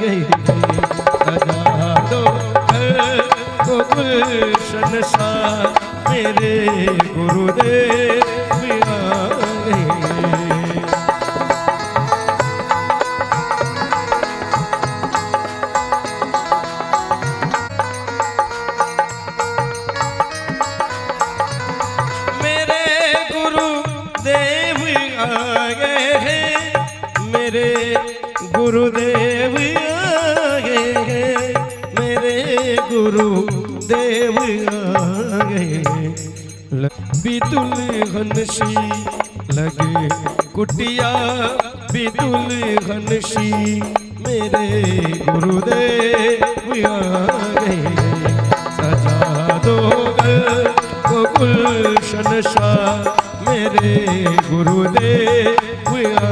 गए, सजा दो घर को गुलशन सा, मेरे गुरुदेव आ गए। गुरुदेव आ गए, मेरे गुरुदेव आ गए। भी दुल्हन सी लगे कुटिया, भी दुल्हन सी, मेरे गुरुदेव आ गए। सजा दो घर को गुलशन सा, मेरे गुरुदेव आ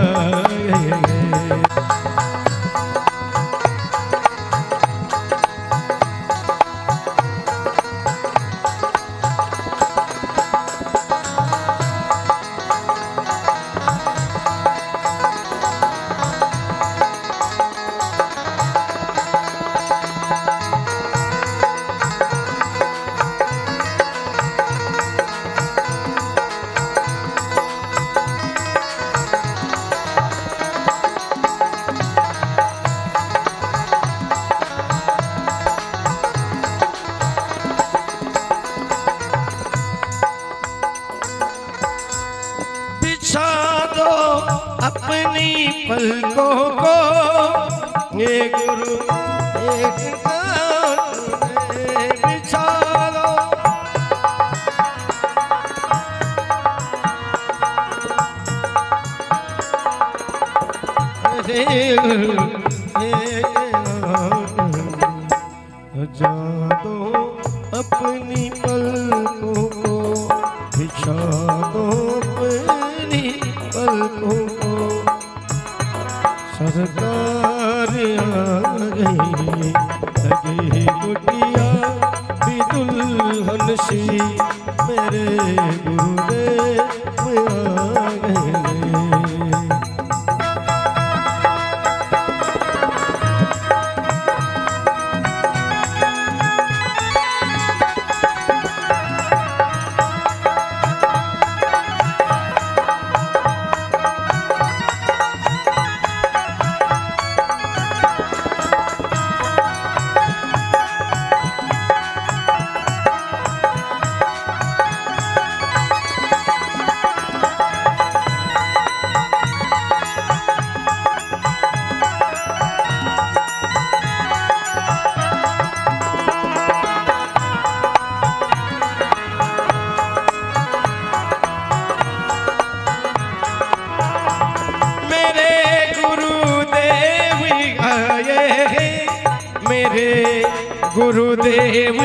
गए। अपनी पलकों को ये गुरु एक बिछा दो। जा दो अपनी पलकों को, बिछा दो अपनी पलकों को। सरकार आ गई, लगी कुटिया भी दुल्हन सी, मेरे गुरुदेव आ गए। गुरुदेव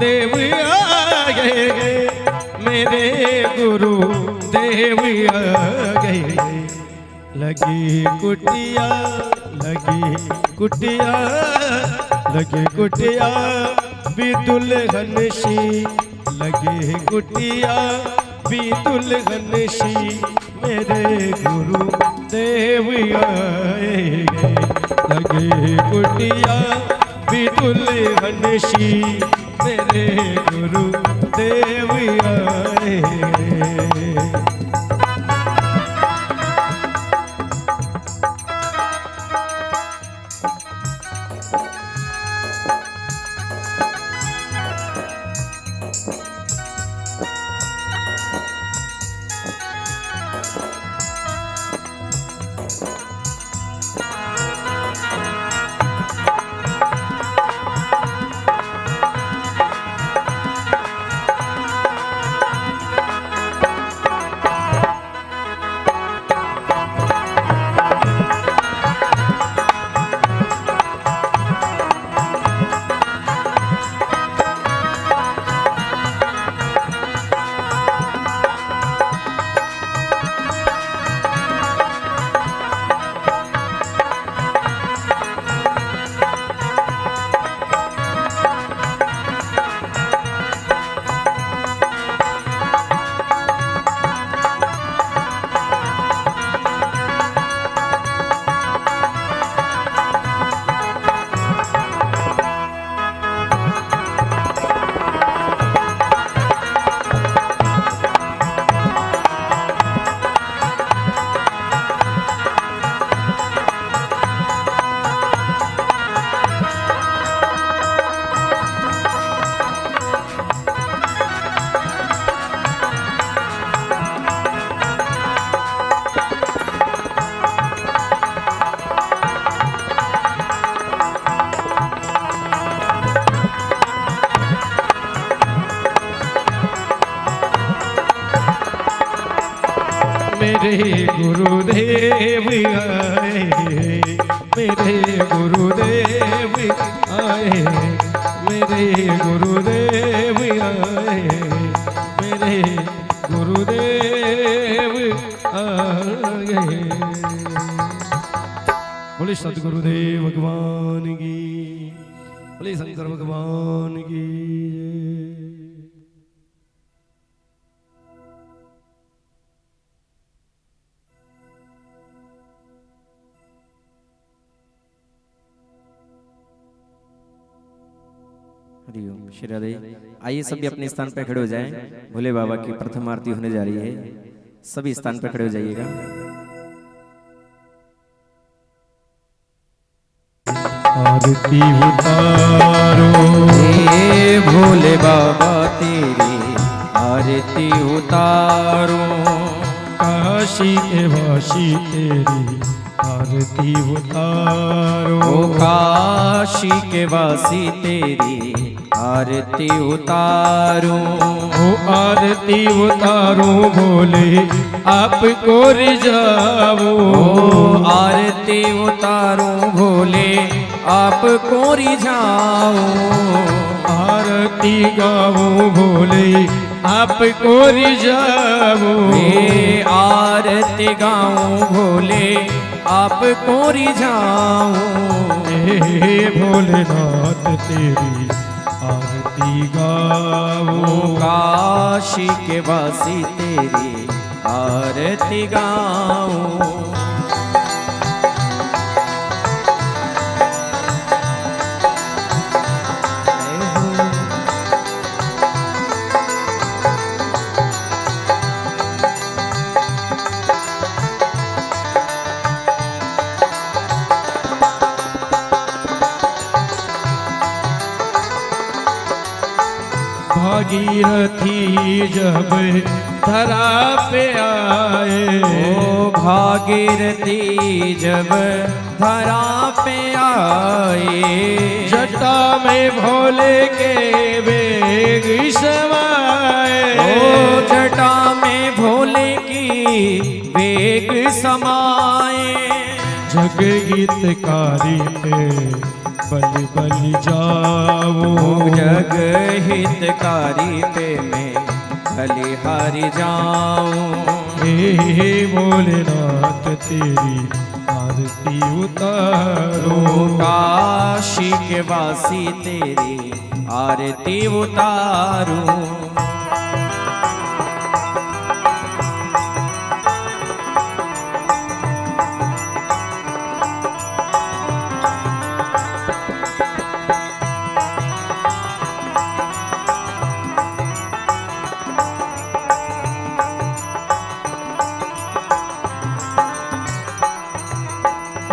देव आ गए, मेरे गुरुदेव आ गए। लगी कुटिया, लगी कुटिया, लगी कुटिया भी दुल्हन सी, लगी कुटिया भी दुल्हन सी, मेरे गुरुदेव आए गए। लगी कुटिया भी दुल्हन सी, मेरे गुरुदेव आए गए। मेरे गुरुदेव आए, मेरे गुरुदेव आए, मेरे गुरुदेव आए, मेरे गुरुदेव आए। बोले सतगुरुदेव भगवान की, बोले शंकर भगवान की। हरिओम श्री राधे। आइए सभी अपने स्थान पर खड़े हो जाएं। भोले बाबा की प्रथम आरती होने जा रही है, सभी स्थान पर खड़े हो जाइएगा। आरती उतारो हे भोले बाबा तेरी आरती उतारो, काशी के वासी तेरी आरती उतारो, ओ काशी के वासी तेरी आरती उतारो, ओ आरती उतारो भोले आपको रिझाओ, ओ आरती उतारो भोले आपको रिझाओ, आरती गाओ भोले आपको रिझाओ, हे आरती गाओ भोले आपको रिझाओ, हे भोलेनाथ तेरी आरती गाओ, काशी के वासी तेरी आरती गाओ। भागीरथी जब धरा पे आए, ओ भागीरथी जब धरा पे आए, जटा में भोले के वेग समाए, ओ जटा में भोले की वेग समाए, जग हितकारी पे बलि बलि जाओ, जग हितकारी पे मैं बलिहारी जाऊं, हे भोलेनाथ तेरी आरती उतारो, काशी के वासी तेरी आरती उतारूं।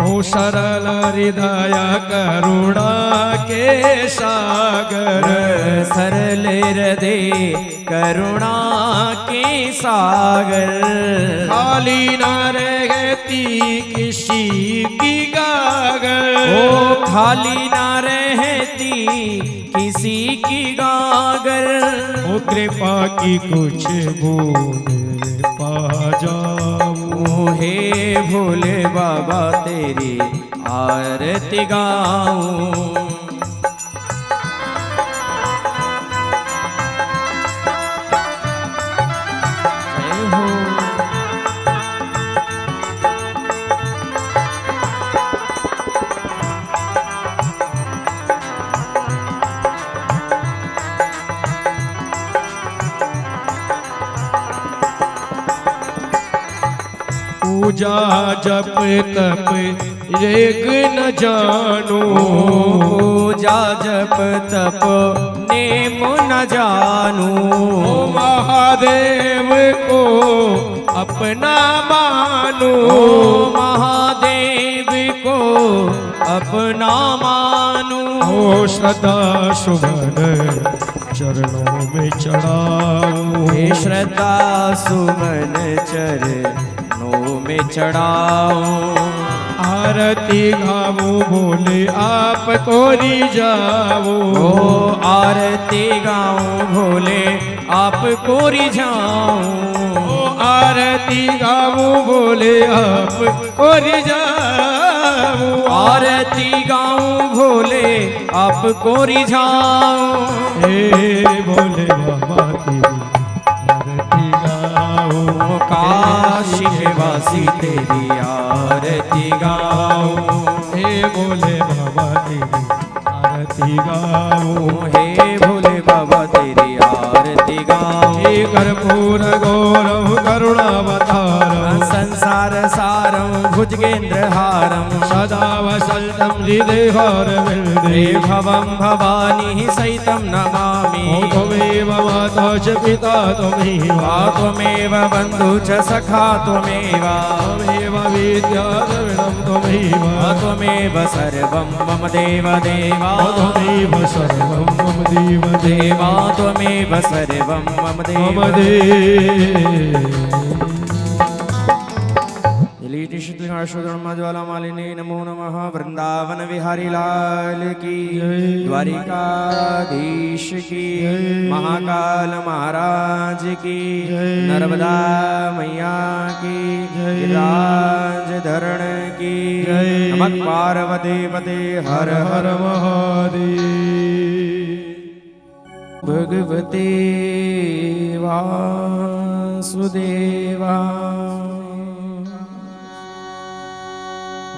ओ सरल हृदय करुणा के सागर, सरल हृदय करुणा के सागर, खाली न रहती किसी की गागर, ओ खाली न रहती किसी की गागर, ओ कृपा की कुछ बूंद पा जाऊं, हे भोले बाबा तेरी आरती गाऊं। पूजा जप तप एक न जानो, पूजा जप तप नेम न जानू, महादेव को अपना मानो, महादेव को अपना मानू, हो सदा सुमन चरणों में चढ़ाऊं, हे श्रद्धा सुमन चरणों में चढ़ाऊं, आरती गाओ भोले आपको रिझाओ, ओ आरती गाऊं भोले आपको रिझाऊं, ओ आरती गाऊं भोले आप कोरी जाऊं आरती गाऊं भोले आपको रिझाऊं हे भोले बाबा तेरी आरती गाऊं काशी निवासी तेरी आरती गाऊं हे भोले बाबा तेरी आरती गाऊं हे भोले बाबा तेरी आरती गाऊं हे कर्पूर गौरव करुणावतारम संसार सारं भुजगेन्द्रहारं सदा वसल्तं हृदयहार हे भवं भवानी सहितं नमामि त्वमेव माता च पिता त्वमेव त्वमेव बन्धु च सखा त्वमेव त्वमेव विद्या द्रविणं त्वमेव त्वमेव सर्वं मम देव देवा त्वमेव सर्वं मम देव देवा त्वमेव सर्वं मम देव ज्वाला मालिनी नमो नमः वृंदावन विहारी लाल की द्वारिकाधीश की महाकाल महाराज की नर्मदा मैया की राज धरण की नमः पार्वती पते हर हर महादेव भगवते वासुदेवा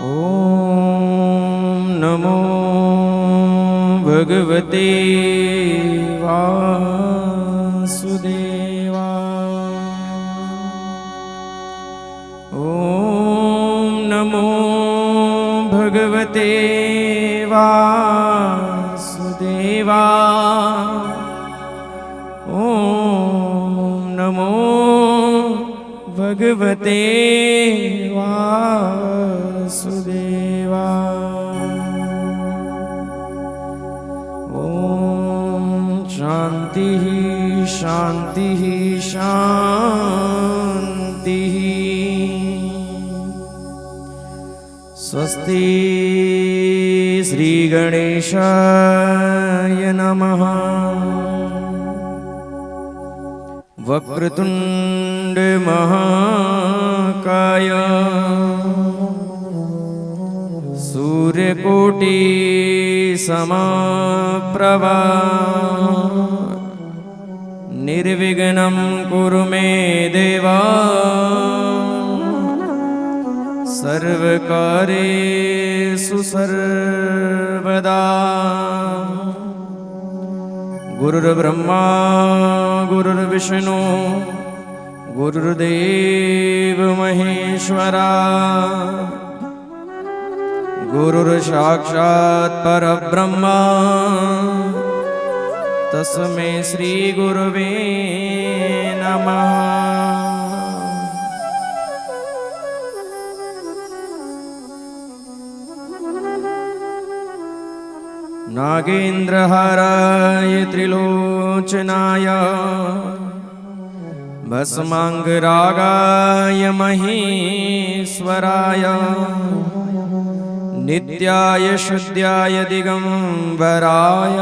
ओम नमो भगवते वासुदेवा ओम नमो भगवते वासुदेवा ओम नमो भगवते वासुदेवा ओम शांति शांति शांति स्वस्ति श्री गणेशाय नमः वक्रतुंड महाकाय सूर्यकोटि समप्रभा निर्विघ्नं कुरु मे देवा सर्वकार्येषु सर्वदा गुरुर्ब्रह्मा गुरुर्विष्णु गुरुर्देव महेश्वरा गुरुर्साक्षात् परब्रह्मा तस्मै श्री गुरुवे नमः नागेन्द्रहाराय त्रिलोचनाय भस्माङ्गरागाय महेश्वराय नित्याय शुद्धाय दिगंबराय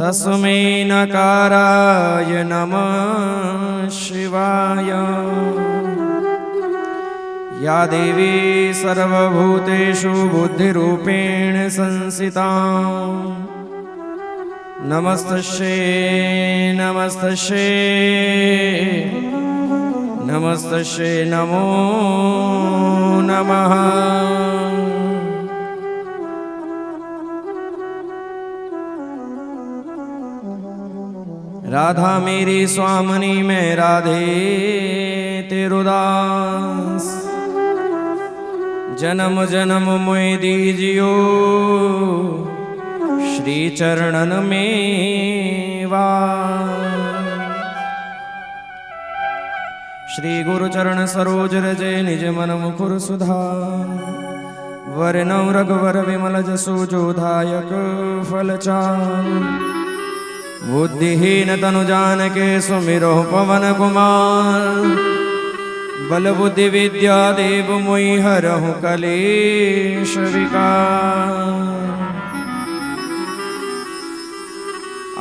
तस्मै नकाराय नमः शिवाय या देवी सर्वभूतेषु बुद्धिरूपेण संस्थिता नमस्तस्यै नमस्तस्यै नमस्तस्यै नमो नमः राधा मेरी स्वामिनी मैं राधे तेरो दास जन्म जन्म मोए दीजियो श्री चरणन में श्री गुरु चरण सरोज रजे निज मन मुकुर सुधार वरनौ रघुवर विमल जसु जोधायक फलचार बुद्धिहीन तनु जानके सुमिरो पवन कुमार बल बुद्धि विद्या देव मोहि हरहु कलेश विकार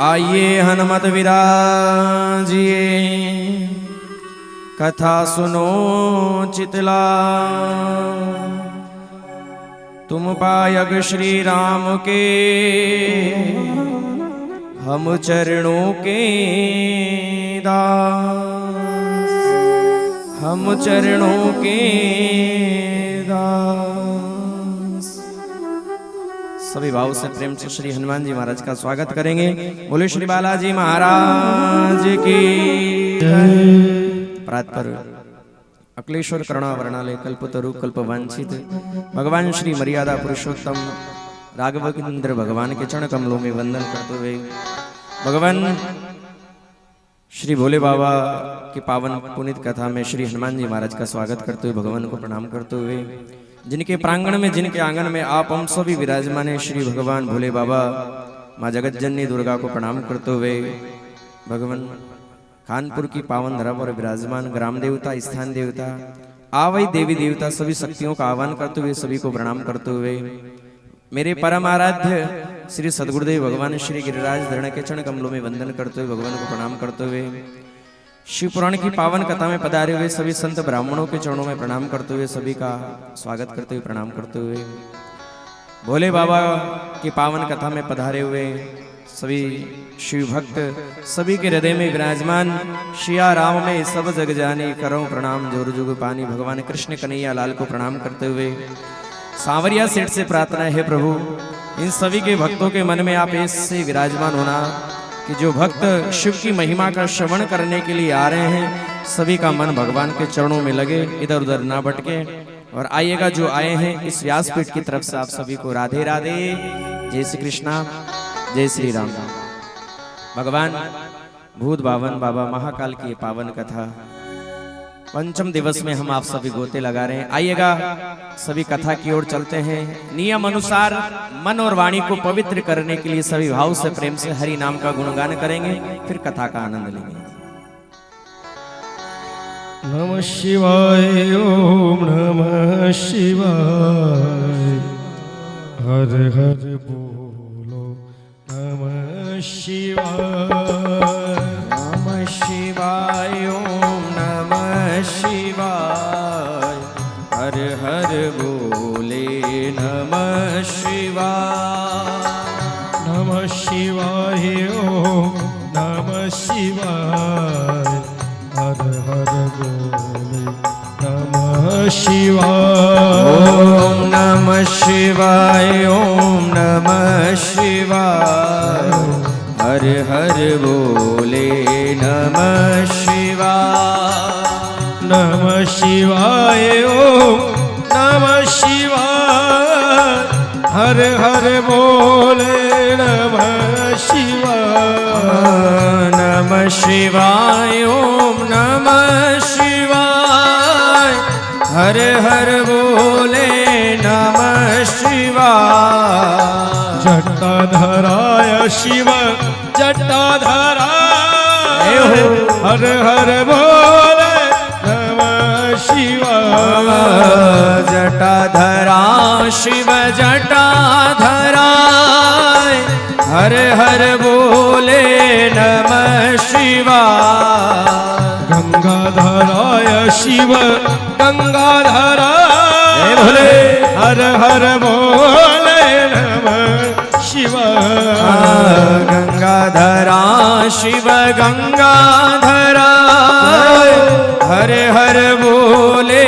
आइए हनुमत विराजिए कथा सुनो चितला तुम पायग श्री राम के हम चरणों के दास हम चरणों के दास। सभी भाव से प्रेम से श्री हनुमान जी महाराज का स्वागत करेंगे। बोले श्री बालाजी महाराज की प्रातः अक्लेश्वर करुणा वर्णालय कल्पतरु कल्पवांछित भगवान श्री मर्यादा पुरुषोत्तम राघवेंद्र भगवान के चरण कमलों में वंदन करते हुए भगवान श्री भोले बाबा की पावन पुनीत कथा में श्री हनुमान जी महाराज का स्वागत करते हुए भगवान को प्रणाम करते हुए जिनके प्रांगण में जिनके आंगन में आप हम सभी विराजमान है श्री भगवान भोले बाबा माँ जगत जननी दुर्गा को प्रणाम करते हुए भगवान कानपुर की पावन धरा पर विराजमान ग्राम देवता स्थान देवता आवई देवी देवता सभी शक्तियों का आह्वान करते हुए सभी को प्रणाम करते हुए मेरे परम आराध्य श्री सदगुरुदेव भगवान श्री गिरिराज धरण के चरण कमलों में वंदन करते हुए भगवान को प्रणाम करते हुए शिव पुराण की पावन कथा में पधारे हुए सभी संत ब्राह्मणों के चरणों में प्रणाम करते हुए सभी का स्वागत करते हुए प्रणाम करते हुए भोले बाबा की पावन कथा में पधारे हुए सभी शिव भक्त सभी के हृदय में विराजमान शिया राम में सब जग जाने करो प्रणाम जोर जुग पानी भगवान कृष्ण कन्हैया लाल को प्रणाम करते हुए सांवरिया सेठ से प्रार्थना है प्रभु इन सभी के भक्तों के मन में आप ऐसे विराजमान होना कि जो भक्त शिव की महिमा का श्रवण करने के लिए आ रहे हैं सभी का मन भगवान के चरणों में लगे इधर उधर ना भटके और आइएगा जो आए हैं इस व्यासपीठ की तरफ से आप सभी को राधे राधे जय श्री कृष्णा जय श्री राम। भगवान भूत भावन बाबा महाकाल की पावन कथा पंचम दिवस में हम आप सभी गोते लगा रहे हैं। आइएगा सभी कथा की ओर चलते हैं। नियम अनुसार मन और वाणी को पवित्र करने के लिए सभी भाव से प्रेम से हरि नाम का गुणगान करेंगे फिर कथा का आनंद लेंगे। नमः शिवाय ओम नमः शिवाय हर हर बोलो नमः शिवाय नमः शिवाय ओम नमः शिवाय हर हर बोले नमः शिवाय नमः शिवाय ओम नमः शिवाय हर हर बोले नमः शिवाय ओम नमः शिवाय ओम नमः शिवाय हर हर बोले नमः शिवाय नमः शिवाय ओम नमः शिवाय हर हर बोले नमः शिवाय नमः शिवाय ओम नमः शिवाय हर हर बोले नमः शिवाय जटाधराय शिव जटाधराय हर हर बोले नमः शिवाय जटाधरा शिव जटाधराय हर हर बोले नमः शिवाय गंगाधराय शिव गंगाधराय भोले हर हर बोले नमः शिवाय गंगाधरा शिव गंगाधराय हर हर बोले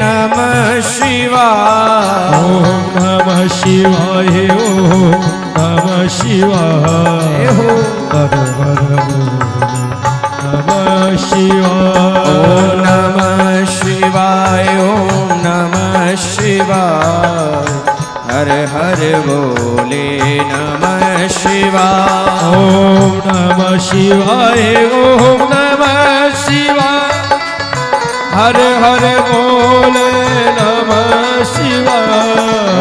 नमः शिवाय ओम नमः शिवाय ओम नमः शिवाय हर हर बोले नमः शिवाय ओम नमः शिवाय ओम नमः शिवाय हर हर बोले नमः शिवाय ओम नमः शिवाय ओम नमः शिवाय हर हर बोले नमः शिवाय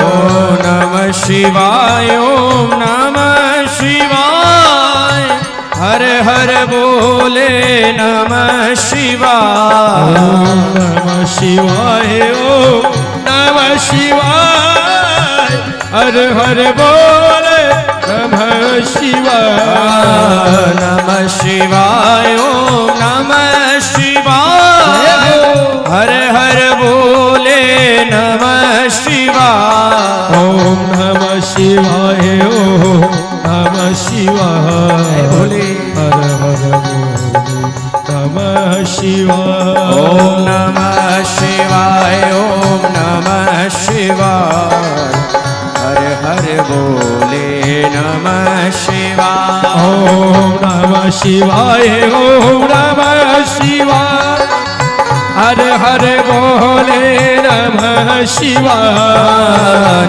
ओम नमः शिवाय ओम नमः शिवाय हर हर बोले नमः शिवाय ओम नमः शिवाय ओम नमः शिवाय हर हर बोले नमः शिवाय नमः शिवाय ओम नमः शिवाय हर हर बोले नमः शिवाय। ओम नमः शिवाय ओम नमः शिवाय बोले हर हर बोले नमः शिवाय। ओम नमः शिवाय ओम नमः शिवाय हर हर बोले नमः शिवाय। ओम नमः शिवाय ओम नमः शिवाय हर हर बोले नमः शिवाय।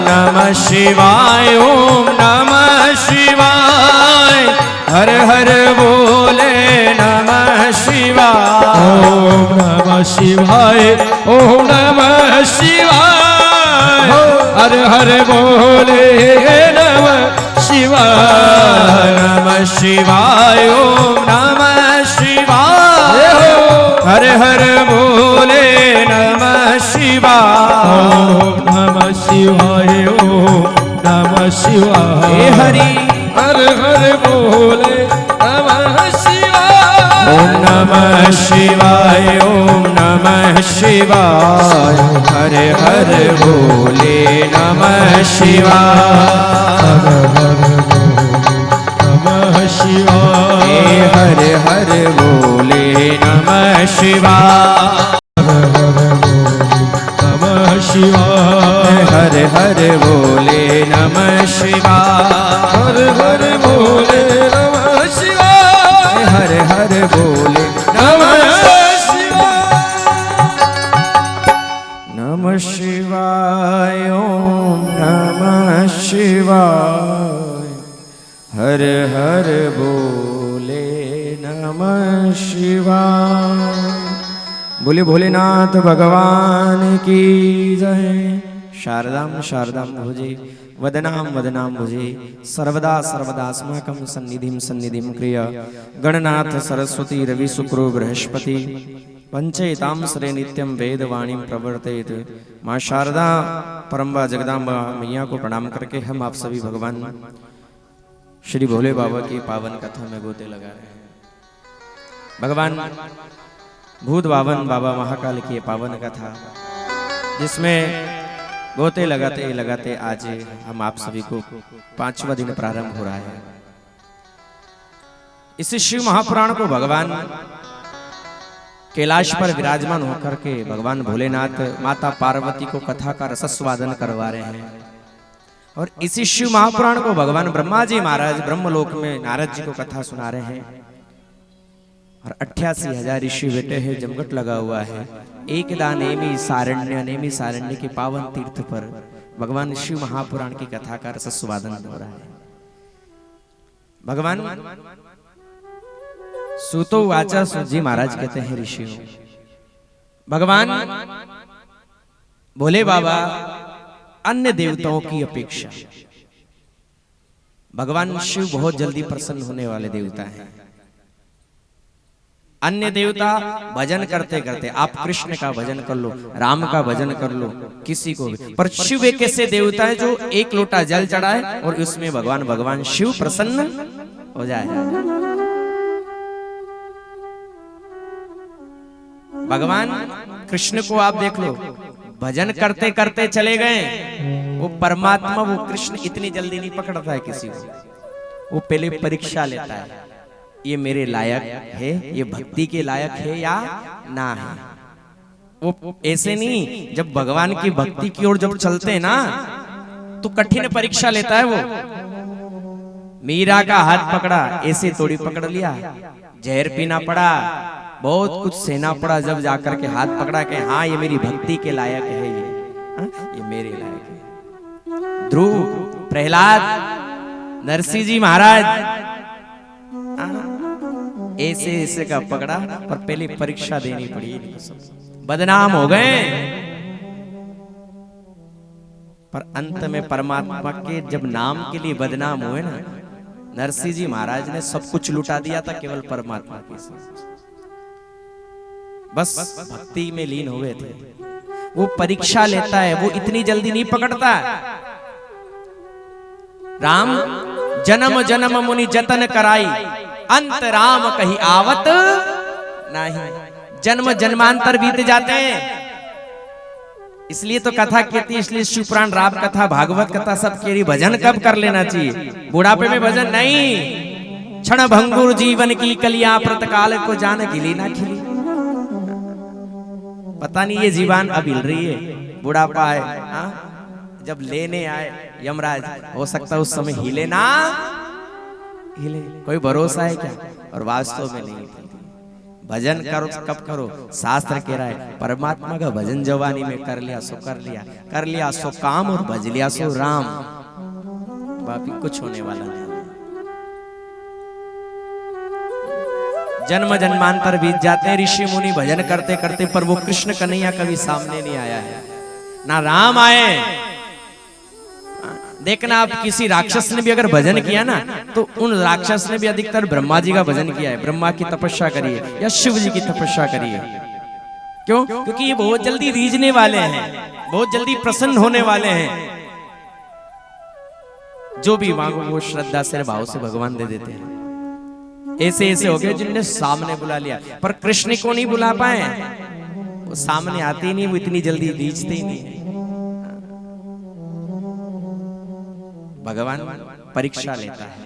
नमः शिवाय ओम नमः शिवाय हर हर बोले नमः शिवाय। ओम नमः शिवाय ओम नमः शिवाय हर हर बोले नमः शिवाय। नमः शिवाय ओम नमः शिवाय हर हर बोले नमः शिवाय। ओम नमः शिवाय ओम नमः शिवाय हे हरि हर हर बोले नमः शिवाय। ओम नमः शिवाय ओम नमः शिवाय हर हर बोले नमः शिवाय। नमः शिवाय हे हर हर बोले नमः शिवाय। नमः शिवाय हर हर बोले नमः शिवाय। हर हर बोले नमः शिवाय हर हर बोले नमः शिवाय। नमः शिवाय ओम नमः शिवाय हर हर बोले नमः शिवाय। बोले भोलेनाथ भगवान की जय। शारदाम शारदाम भुजे वदनाम वदनाम भुजे सर्वदा सर्वदास्माकं सन्निधिं सन्निधिं क्रिया। गणनाथ सरस्वती रवि शुक्रो बृहस्पति पंचेताम सरे नित्यम वेदवाणी प्रवर्तयेत। माँ शारदा परम्बा जगदाम्बा मैया को प्रणाम करके हम आप सभी भगवान श्री भोले बाबा की पावन कथा में गोते लगा रहे हैं। भगवान भूत बावन बाबा महाकाल की पावन कथा जिसमें गोते लगाते लगाते आज हम आप सभी को 5वां दिन प्रारंभ हो रहा है। इस शिव महापुराण को भगवान कैलाश पर विराजमान होकर के भगवान भोलेनाथ माता पार्वती को कथा का रसस्वादन करवा रहे हैं। और इसी शिव महापुराण को भगवान ब्रह्मा जी महाराज ब्रह्मलोक में नारद जी को कथा सुना रहे हैं। और 88,000 ऋषि बैठे हैं, जमघट लगा हुआ है। एकदा नेमी सारण्य के पावन तीर्थ पर भगवान शिव महापुराण की कथा का रसस्वादन हो रहा है। भगवान सूतो वाचा जी महाराज कहते हैं ऋषियों, भगवान भोले बाबा अन्य देवताओं की अपेक्षा भगवान शिव बहुत जल्दी प्रसन्न होने वाले देवता हैं। अन्य देवता भजन करते करते, आप कृष्ण का भजन कर लो, राम का भजन कर लो, किसी को भी, पर शिव एक ऐसे देवता है जो एक लोटा जल चढ़ाए और उसमें भगवान शिव प्रसन्न हो जाए। भगवान कृष्ण को आप देख लो, भजन करते करते चले गए। वो परमात्मा, वो कृष्ण इतनी जल्दी नहीं पकड़ता है किसी को, वो पहले परीक्षा लेता है, ये मेरे लायक है, ये भक्ति के लायक है या ना है। वो ऐसे नहीं, जब भगवान की भक्ति की ओर जब चलते हैं ना तो कठिन परीक्षा लेता है। वो मीरा का हाथ पकड़ा, ऐसे थोड़ी पकड़ लिया, जहर पीना पड़ा, बहुत कुछ सहना पड़ा, जब जाकर के हाथ पकड़ा के हाँ ये मेरी भक्ति के लायक है, ये मेरे लायक है। ध्रुव, प्रहलाद, नरसिंह जी महाराज ऐसे ऐसे का पकड़ा, पर पहले परीक्षा देनी पड़ी, बदनाम हो गए। पर अंत में परमात्मा के जब नाम के लिए बदनाम हुए ना, नरसिंह जी महाराज ने सब कुछ लुटा दिया था केवल परमात्मा के साथ, बस भक्ति में लीन हो गए थे। वो परीक्षा लेता है, वो इतनी जल्दी नहीं पकड़ता। राम जन्म जन्म मुनि जतन कराई, अंत राम कही आवत नहीं। जन्म जन्मांतर बीत जाते हैं। इसलिए तो कथा कहती है, इसलिए शिवपुराण, राम कथा, भागवत कथा सब कह रही भजन कब कर लेना चाहिए, बुढ़ापे में भजन नहीं। क्षण भंगुर जीवन की कलियां प्रतकाल को जान खिली ना खिली। पता नहीं ये जीवन अब हिल रही है, बुढ़ापा है, जब लेने आए यमराज हो सकता है उस समय हिले ना हिले, कोई भरोसा है क्या? और वास्तव में नहीं। भजन करो कब करो, शास्त्र कह रहा है परमात्मा का भजन जवानी में कर लिया सो कर लिया, कर लिया सो काम और भज लिया सो राम, बाकी कुछ होने वाला नहीं। जन्म जन्मांतर बीत जाते हैं, ऋषि मुनि भजन करते करते, पर वो कृष्ण कन्हैया कभी सामने नहीं आया है, ना राम आए। देखना आप किसी राक्षस ने भी अगर भजन किया ना, तो उन राक्षस ने भी अधिकतर ब्रह्मा जी का भजन किया है, ब्रह्मा की तपस्या करी है या शिव जी की तपस्या करी है। क्यों? क्योंकि ये बहुत जल्दी रीझने वाले हैं, बहुत जल्दी प्रसन्न होने वाले हैं। जो भी मांगो वो श्रद्धा से भाव से भगवान दे देते हैं। ऐसे ऐसे हो गए जिनने सामने बुला लिया, पर कृष्ण को नहीं बुला पाए, वो सामने आते ही नहीं, वो इतनी जल्दी रीझते ही नहीं। भगवान परीक्षा लेता है।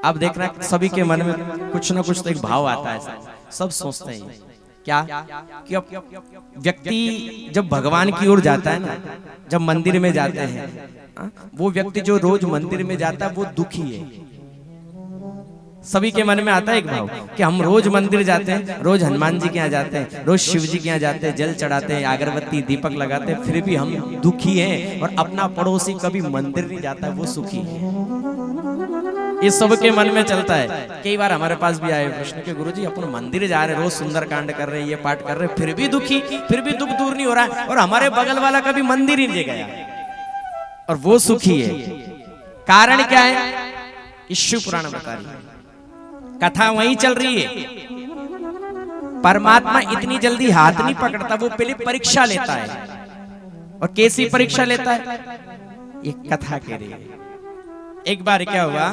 अब देखना सभी के मन में कुछ ना कुछ तो एक भाव आता है, सब सोचते हैं क्या कि अब व्यक्ति जब भगवान की ओर जाता है ना, जब मंदिर में जाते हैं, वो व्यक्ति जो रोज मंदिर में जाता है वो दुखी है। सभी के मन में आता है एक भाव कि हम रोज मंदिर जाते हैं, रोज हनुमान जी के यहाँ जाते हैं, रोज शिव जी के यहाँ जाते हैं, जल चढ़ाते हैं, अगरबत्ती दीपक लगाते हैं, फिर भी हम दुखी हैं। और अपना पड़ोसी कभी मंदिर नहीं जाता है, वो सुखी है। ये सब के मन में चलता है। कई बार हमारे पास भी आए प्रश्न के गुरुजी अपन मंदिर जा रहे, रोज सुंदर कांड कर रहे हैं, ये पाठ कर रहे हैं, फिर भी दुखी, फिर भी दुख दूर नहीं हो रहा है। और हमारे बगल वाला कभी मंदिर ही नहीं गया और वो सुखी है। कारण क्या है? शिव पुराण बता रही है, कथा वहीं चल रही है। परमात्मा इतनी जल्दी हाथ नहीं पकड़ता, वो पहले परीक्षा लेता है। और कैसी परीक्षा लेता है? ये कथा कह रही है। एक बार क्या हुआ,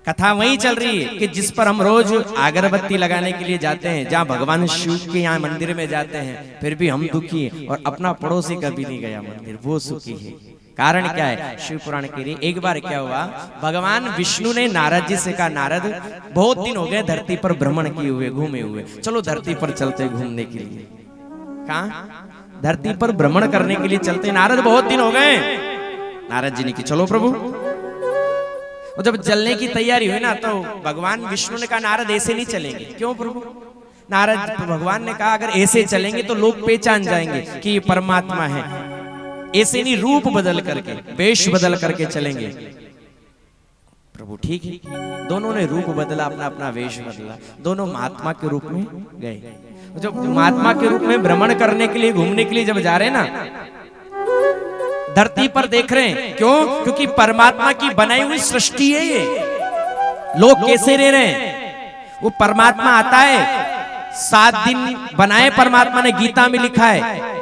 कथा वहीं चल रही है कि जिस पर हम रोज अगरबत्ती लगाने के लिए जाते हैं, जहाँ भगवान शिव के यहाँ मंदिर में जाते हैं, फिर भी हम दुखी हैं। और अपना पड़ोसी कभी नहीं गया मंदिर, वो सुखी है। कारण क्या है? शिव पुराण के लिए एक बार क्या हुआ, भगवान विष्णु ने नारद जी से कहा, नारद बहुत दिन हो गए धरती पर भ्रमण किए हुए, घूमे हुए, चलो धरती पर चलते घूमने के लिए। कहाँ? धरती पर भ्रमण करने के लिए चलते। नारद बहुत दिन हो गए। नारद जी ने की चलो प्रभु। और जब चलने की तैयारी हुई ना, तो भगवान विष्णु ने कहा नारद ऐसे नहीं चलेंगे। क्यों प्रभु? नारद भगवान ने कहा अगर ऐसे चलेंगे तो लोग पहचान जाएंगे कि ये परमात्मा है। ऐसे नहीं, रूप बदल करके, वेश बदल करके चलेंगे। प्रभु ठीक है। दोनों ने रूप बदला, अपना अपना वेश बदला, दोनों महात्मा के रूप में गए। जब महात्मा के रूप में भ्रमण करने के लिए, घूमने के लिए जब जा रहे हैं ना, धरती पर देख रहे हैं। क्यों? क्योंकि परमात्मा की बनाई हुई सृष्टि है ये। लोग कैसे रह रहे हैं? वो परमात्मा आता है, 7 दिन बनाए परमात्मा ने, गीता में लिखा है।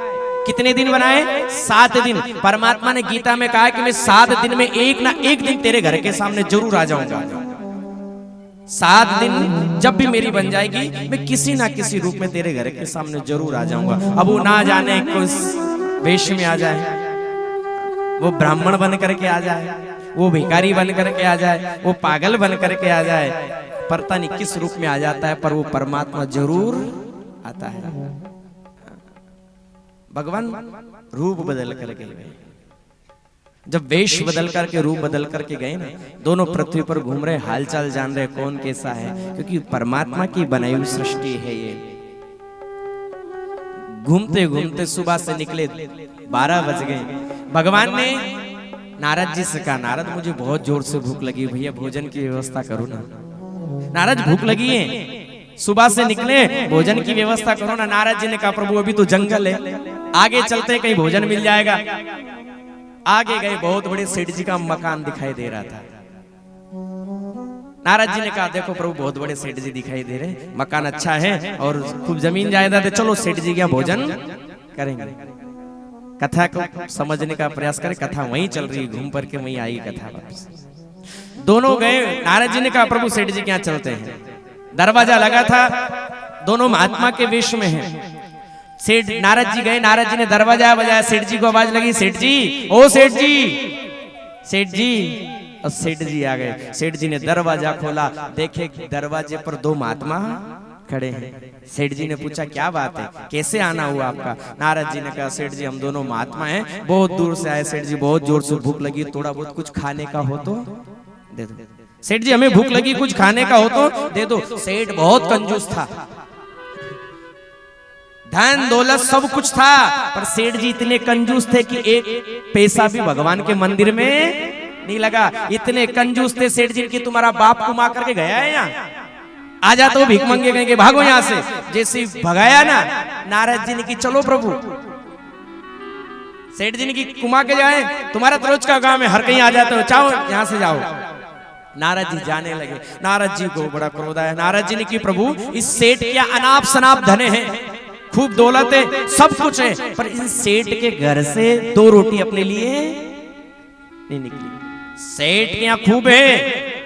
कितने दिन बनाए? 7 दिन। परमात्मा ने गीता में कहा है कि मैं 7 दिन में एक ना एक दिन तेरे घर के सामने जरूर आ जाऊंगा। 7 दिन जब भी मेरी बन जाएगी, मैं किसी ना किसी रूप में तेरे घर के सामने जरूर आ जाऊंगा। अब वो ना जाने किस वेश में आ जाए, वो ब्राह्मण बन करके आ जाए, वो भिखारी बन करके आ जाए, वो पागल बन करके आ जाए, पता नहीं किस रूप में आ जाता है, पर वो परमात्मा जरूर आता है। भगवान रूप बदल करके गए। जब वेश बदल करके, रूप बदल करके गए ना, दोनों पृथ्वी पर घूम रहे, हालचाल जान रहे कौन कैसा है, क्योंकि परमात्मा की बनाई हुई सृष्टि है ये। घूमते घूमते सुबह से निकले, 12 बज गए। भगवान ने नारद जी से कहा, नारद मुझे बहुत जोर से भूख लगी, भैया भोजन की व्यवस्था करो ना। नारद भूख लगी है, सुबह से निकले, भोजन की व्यवस्था करो ना। नारद जी ने कहा प्रभु अभी तो जंगल है, आगे चलते कहीं भोजन मिल जाएगा। आगे गए, बहुत बड़े सेठ जी का मकान दिखाई दे रहा था। नारद जी ने कहा देखो प्रभु बहुत बड़े सेठ जी दिखाई दे रहे, मकान अच्छा है और खूब जमीन जायदाद है, चलो सेठ जी के यहाँ भोजन करेंगे। कथा को समझने का प्रयास करें, कथा वहीं चल रही, घूम पर के वहीं आई कथा वापस। दोनों गए, नारद जी ने कहा प्रभु सेठ जी के यहाँ चलते हैं। दरवाजा लगा था, दोनों महात्मा के वेश में हैं। सेठ नारद जी गए, नारद जी ने दरवाजा बजाया, सेठ जी को आवाज लगी, सेठ जी, ओ सेठ जी, सेठ जी। और सेठ जी आ गए। सेठ जी ने दरवाजा खोला, देखे दरवाजे पर दो महात्मा खड़े हैं। सेठ जी ने पूछा क्या बात है, कैसे आना हुआ आपका? नारद जी ने कहा सेठ जी हम दोनों महात्मा हैं, बहुत दूर से आए। सेठ जी बहुत जोर से भूख लगी, थोड़ा बहुत कुछ खाने का हो तो दे दो। सेठ जी हमें भूख लगी, कुछ खाने का हो तो दे दो। सेठ बहुत कंजूस था, धन दौलत सब कुछ था, पर सेठ जी इतने कंजूस थे कि एक पैसा भी भगवान के मंदिर में नहीं लगा। इतने कंजूस थे सेठ जी कि तुम्हारा बाप कुमा करके गया है यहाँ, आ जा तो भीख मांगे कहेंगे भागो यहां से। जैसे भगाया ना, नारद जी ने की चलो प्रभु। सेठ जी ने की कुमा के जाए, तुम्हारा तो रोज का काम है, हर कहीं आ जाते हो, चाहो यहां से जाओ। नारद जी जाने लगे। नारद जी को बड़ा क्रोध आया। नारद जी ने की प्रभु इस सेठ क्या अनाप शनाप धने हैं, खूब दौलत है, सब कुछ है, पर इन सेठ के घर से 2 रोटी अपने लिए नहीं निकली। सेठ के यहाँ खूब है,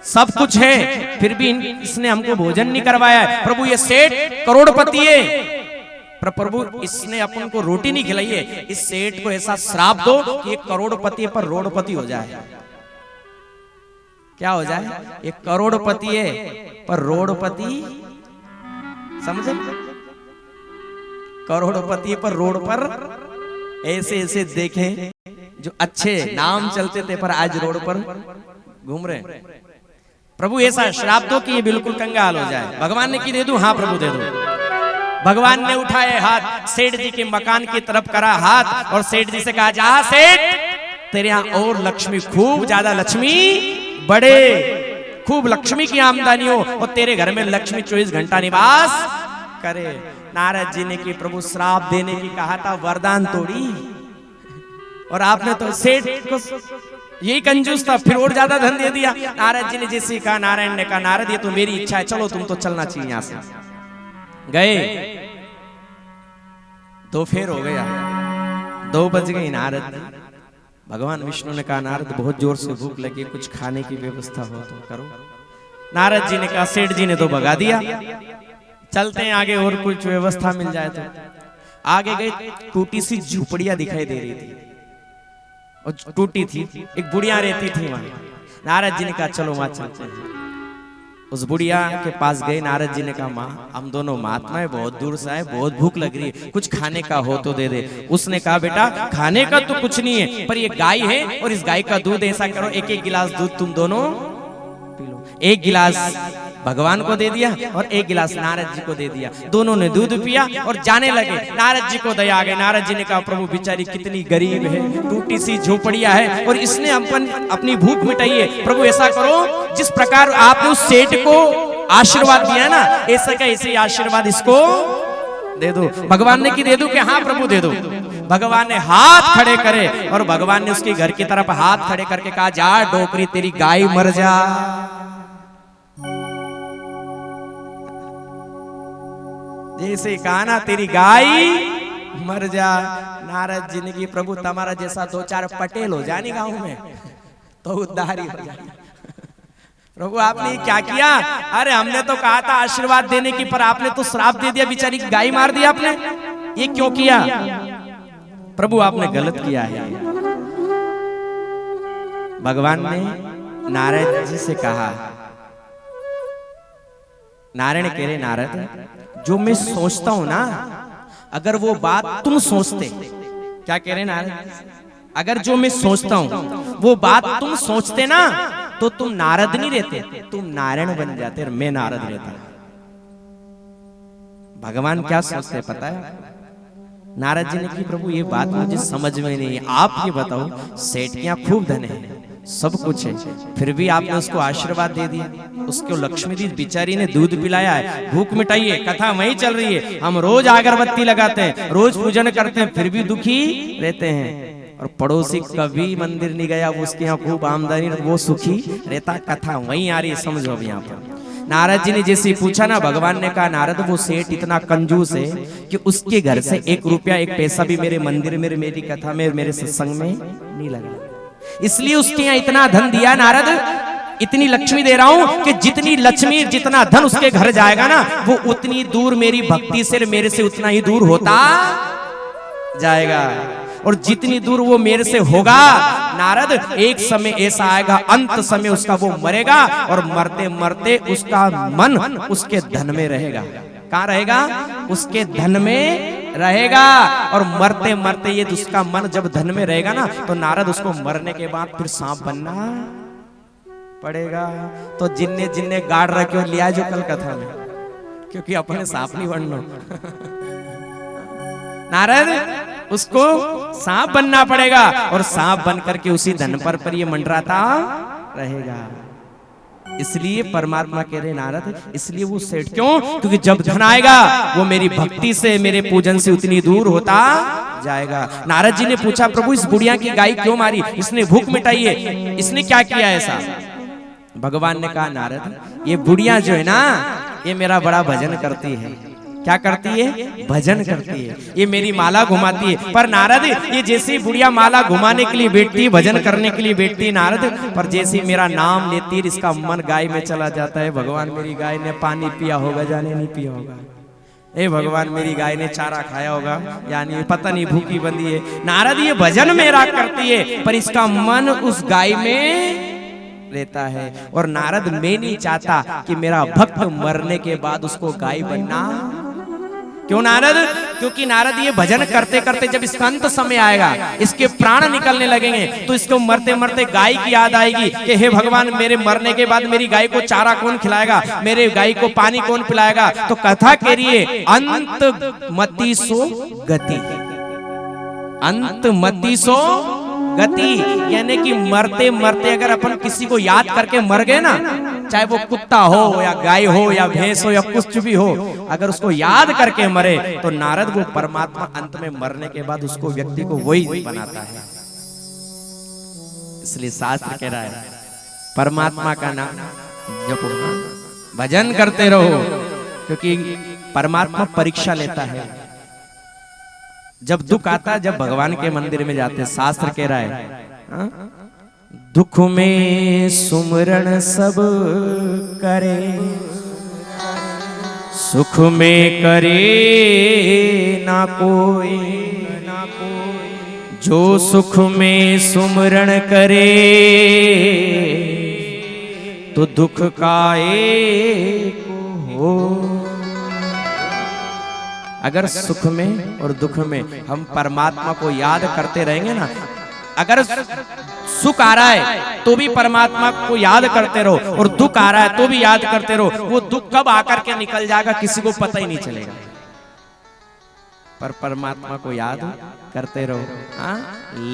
सब कुछ है, फिर भी इसने हमको भोजन नहीं करवाया है। प्रभु ये सेठ करोड़पति है, पर प्रभु इसने अपन को रोटी नहीं खिलाई है। इस सेठ को ऐसा श्राप दो कि एक करोड़पति पर रोड़पति हो जाए। क्या हो जाए? एक करोड़पति है पर रोड़पति, समझे? करोड़पति पर रोड पर ऐसे ऐसे देखे जो अच्छे नाम चलते थे पर आज रोड पर घूम रहे। प्रभु ऐसा श्राप दो कि ये बिल्कुल कंगाल हो जाए। भगवान ने की दे दूं? हाँ प्रभु दे दो। भगवान ने उठाए हाथ, सेठ जी के मकान की तरफ करा हाथ और सेठ जी से कहा जा सेठ, तेरे यहाँ और लक्ष्मी, खूब ज्यादा लक्ष्मी, बड़े खूब लक्ष्मी की आमदनी हो और तेरे घर में लक्ष्मी 24 घंटा निवास करे। नारद जी ने की प्रभु श्राप देने की कहा था, वरदान तोड़ी, और आपने तो सेठ को यही कंजूस था, फिर और ज्यादा धन दे दिया। नारद जी ने जैसे कहा, नारायण ने कहा नारद ये तो मेरी इच्छा है, चलो तुम तो चलना चाहिए यहां से। गए, 2 फेर हो गया, 2 बज गई। नारद, भगवान विष्णु ने कहा नारद बहुत जोर से भूख लगी, कुछ खाने की व्यवस्था हो तो करो। नारद जी ने कहा सेठ जी ने तो भगा दिया, चलते हैं आगे और कुछ व्यवस्था मिल जाए तो। आगे गए, टूटी सी झुपड़ियां दिखाई दे रही थी और टूटी थी, एक बुढ़िया रहती थी वहां। नारद जी ने कहा चलो वहां चलते हैं। उस बुढ़िया के पास गए। नारद जी ने कहा माँ हम दोनों महात्माएं बहुत दूर से आए, बहुत भूख लग रही है, कुछ खाने का हो तो दे दे। उसने कहा बेटा खाने का तो कुछ नहीं है, पर ये गाय है और इस गाय का दूध, ऐसा करो 1-1 गिलास दूध तुम दोनों पी लो। 1 गिलास भगवान को दे दिया और 1 गिलास नारद जी को दे दिया। दोनों ने दूध पिया और जाने लगे। नारद जी को दया आ गई। नारद जी ने कहा प्रभु बेचारी कितनी गरीब है, टूटी सी झोपड़िया है और इसने अपनी भूख मिटाई है। प्रभु ऐसा करो जिस प्रकार आपने उस सेठ को आशीर्वाद दिया ना, ऐसा का ऐसे आशीर्वाद इसको दे दो। भगवान ने की दे दो कि हाँ प्रभु दे दो। भगवान ने हाथ खड़े करे और भगवान ने उसके घर की तरफ हाथ खड़े करके कहा जा डोकरी तेरी गाय मर जा। जैसे कहा ना तेरी गाय मर जा। नारद जी ने की प्रभु तुम्हारा जैसा 2-4 पटेल हो जाने गांव में तो उद्धार ही हो जाए। प्रभु आपने क्या किया? अरे हमने तो कहा था आशीर्वाद देने की, पर आपने तो श्राप दे दिया, बेचारी गाय मार दी आपने, ये क्यों किया? प्रभु आपने गलत किया है। भगवान ने नारद जी से कहा, नारायण कह रहे नारद जो मैं सोचता हूं ना, अगर वो बात तुम सोचते, क्या कह रहे नारद, अगर जो मैं सोचता हूं वो बात तुम सोचते ना तो तुम नारद नहीं रहते, तुम नारायण बन जाते और मैं नारद रहता। भगवान क्या सोचते पता है? नारद जी ने की प्रभु ये बात मुझे समझ में नहीं है, आप ये बताओ सेठ के यहाँ खूब धन है, सब कुछ है, फिर भी आपने उसको आशीर्वाद दे दिया, उसको लक्ष्मी दी, बेचारी ने दूध पिलाया है, भूख मिटाई है, कथा वही चल रही है, हम रोज अगरबत्ती लगाते हैं, रोज पूजन करते हैं, फिर भी दुखी रहते हैं। और पड़ोसी कभी मंदिर नहीं गया, उसके यहाँ खूब आमदनी, वो सुखी रहता, कथा वही आ रही है, समझो अब यहाँ पर। नारद जी ने जैसे पूछा ना, भगवान ने कहा नारद वो सेठ इतना कंजूस है कि उसके घर से 1 रुपया 1 पैसा भी मेरे मंदिर में, मेरी कथा में, मेरे सत्संग में नहीं लगा, इसलिए उसके यहाँ इतना धन दिया नारद इतनी लक्ष्मी दे रहा हूं कि जितनी लक्ष्मी जितना धन उसके घर जाएगा ना, वो उतनी दूर मेरी भक्ति से मेरे से उतना ही दूर होता जाएगा। और जितनी दूर वो मेरे से होगा नारद, एक समय ऐसा आएगा, अंत समय उसका वो मरेगा और मरते मरते उसका मन उसके धन में रहेगा। कहाँ रहेगा? उसके धन में रहेगा। और मरते मरते ये उसका मन जब धन में रहेगा ना, तो नारद उसको मरने के बाद फिर सांप बनना पड़ेगा। तो जिन्ने जिन्ने गाड़ रखे हो लिया जो कल कथा में, क्योंकि अपने सांप नहीं बनना। नारद उसको सांप बनना पड़ेगा और सांप बन करके उसी धन पर ये मंडराता रहेगा। इसलिए परमात्मा कह रहे नारद, इसलिए वो सेठ क्यों? क्योंकि जब धन आएगा वो मेरी भक्ति से मेरे पूजन से उतनी दूर होता जाएगा। नारद जी ने पूछा, प्रभु इस बुढ़िया की गाय क्यों मारी? इसने भूख मिटाई है, इसने क्या किया ऐसा? भगवान ने कहा, नारद ये बुढ़िया जो है ना, ये मेरा बड़ा भजन करती है। क्या करती है? भजन करती है। ये मेरी माला घुमाती है। पर नारद, ये जैसी बुढ़िया माला घुमाने के लिए बैठती है, भजन करने के लिए बैठती है नारद, पर जैसी मेरा नाम लेती है इसका मन गाय में चला जाता है। भगवान मेरी गाय ने पानी पिया होगा, जाने नहीं पिया होगा। ए भगवान मेरी गाय ने चारा खाया होगा, यानी पता नहीं भूखी बंदी है। नारद ये भजन मेरा करती है, पर इसका मन उस गाय में रहता है। और नारद, मैं नहीं चाहता कि मेरा भक्त मरने के बाद उसको गाय बनना। क्यों नारद? क्योंकि नारद ये भजन करते करते जब इसका अंत समय आएगा, इसके प्राण निकलने लगेंगे, तो इसको मरते मरते गाय की याद आएगी कि हे भगवान, मेरे मरने के बाद मेरी गाय को चारा कौन खिलाएगा, मेरे गाय को पानी कौन पिलाएगा? तो कथा कह रही है, अंत मति सो गति। अंत मति सो गति, यानी कि मरते मरते अगर अपन किसी को याद करके मर गए ना, चाहे वो कुत्ता हो या गाय हो या भैंस हो या कुछ भी हो, अगर उसको याद करके मरे तो नारद वो परमात्मा अंत में मरने के बाद उसको व्यक्ति को वही बनाता है। इसलिए शास्त्र कह रहा है परमात्मा का नाम जपो, भजन करते रहो, क्योंकि परमात्मा परीक्षा लेता है। जब दुख आता, जब भगवान के मंदिर में जाते, शास्त्र कह रहा है दुख में सुमरण सब करे, सुख में करे ना कोई। जो सुख में सुमरण करे तो दुख का एक हो। अगर सुख में और दुख में हम परमात्मा को याद करते रहेंगे ना, अगर सुख आ रहा है तो भी परमात्मा को याद करते रहो, और दुख आ रहा है तो भी याद करते रहो, वो दुख कब आकर के निकल जाएगा किसी को पता ही नहीं चलेगा। पर परमात्मा को याद करते रहो। हाँ,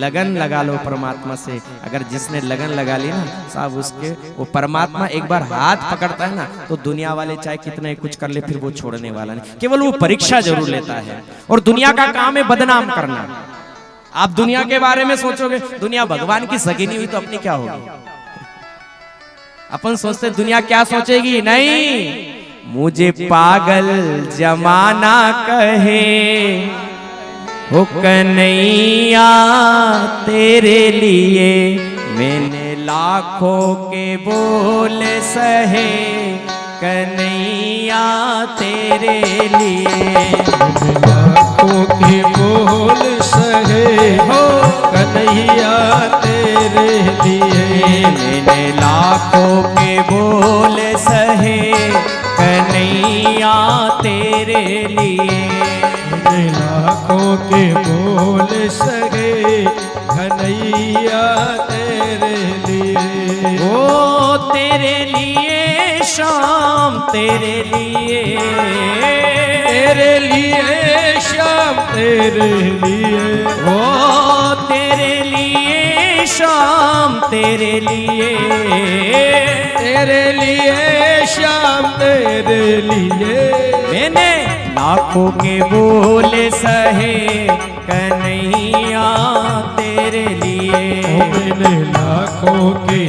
लगन लगा लो परमात्मा से। अगर जिसने लगन लगा ली ना साहब, उसके वो परमात्मा एक बार हाथ पकड़ता है ना, तो दुनिया वाले चाहे कितने कुछ कर ले फिर वो छोड़ने वाला नहीं। केवल वो परीक्षा जरूर लेता है, और दुनिया का काम है बदनाम करना। आप दुनिया के बारे में सोचोगे, दुनिया भगवान की सगी नहीं हुई तो अपनी क्या होगी? अपन सोचते दुनिया क्या सोचेगी, नहीं, मुझे पागल जमाना कहे, हो कन्हैया तेरे लिए मैंने लाखों के बोल सहे, कन्हैया तेरे लिए लाखों के बोल सहे, हो कन्हैया तेरे लिए मैंने लाखों के बोल सहे, कन्हैया तेरे लिए। लाखों के बोल सहे कन्हैया तेरे लिए, ओ तेरे लिए शाम तेरे लिए, तेरे लिए शाम तेरे लिए, ओ तेरे लिए शाम तेरे लिए, तेरे लिए शाम तेरे लिए। मैंने लाखों के बोल सहे कन्हैया तेरे लिए, मैंने लाखों के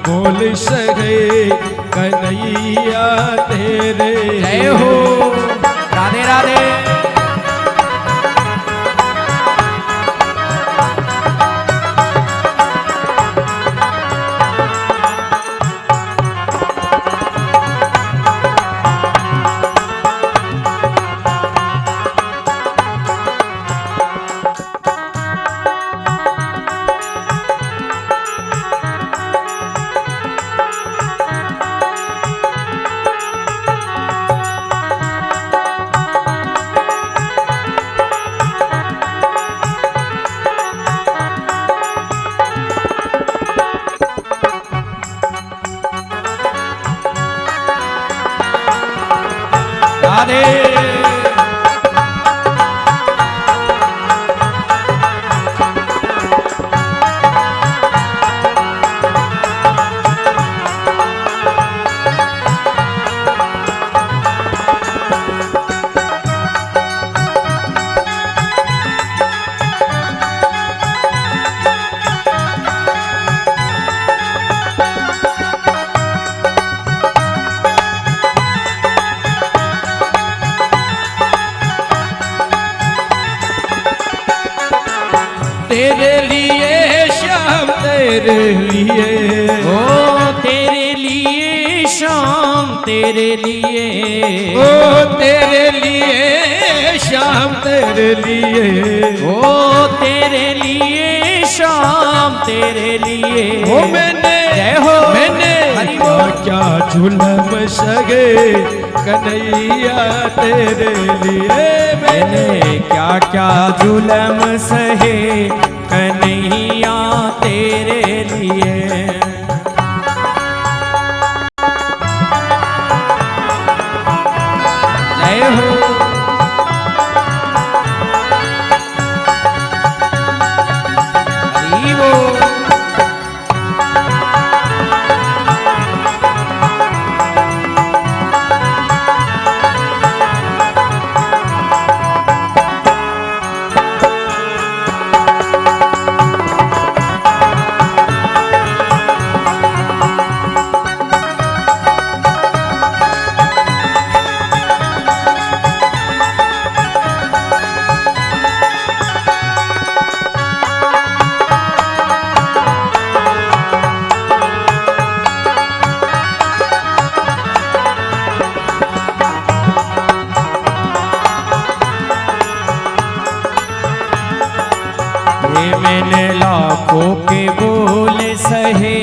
बोल सहे कन्हैया तेरे। जय हो, राधे राधे। राधे। तेरे लिए श्याम तेरे लिए, ओ तेरे लिए शाम तेरे लिए, ओ तेरे लिए श्याम तेरे लिए, ओ तेरे लिए शाम तेरे लिए। ओ मैंने जय हो मैंने हरि बोल। क्या जुल्म सगे कन्हैया तेरे लिए, मैंने क्या क्या जुल्म सहे कन्हैया तेरे लिए। जय हो हरि बोल। मैंने लाखों के बोल सहे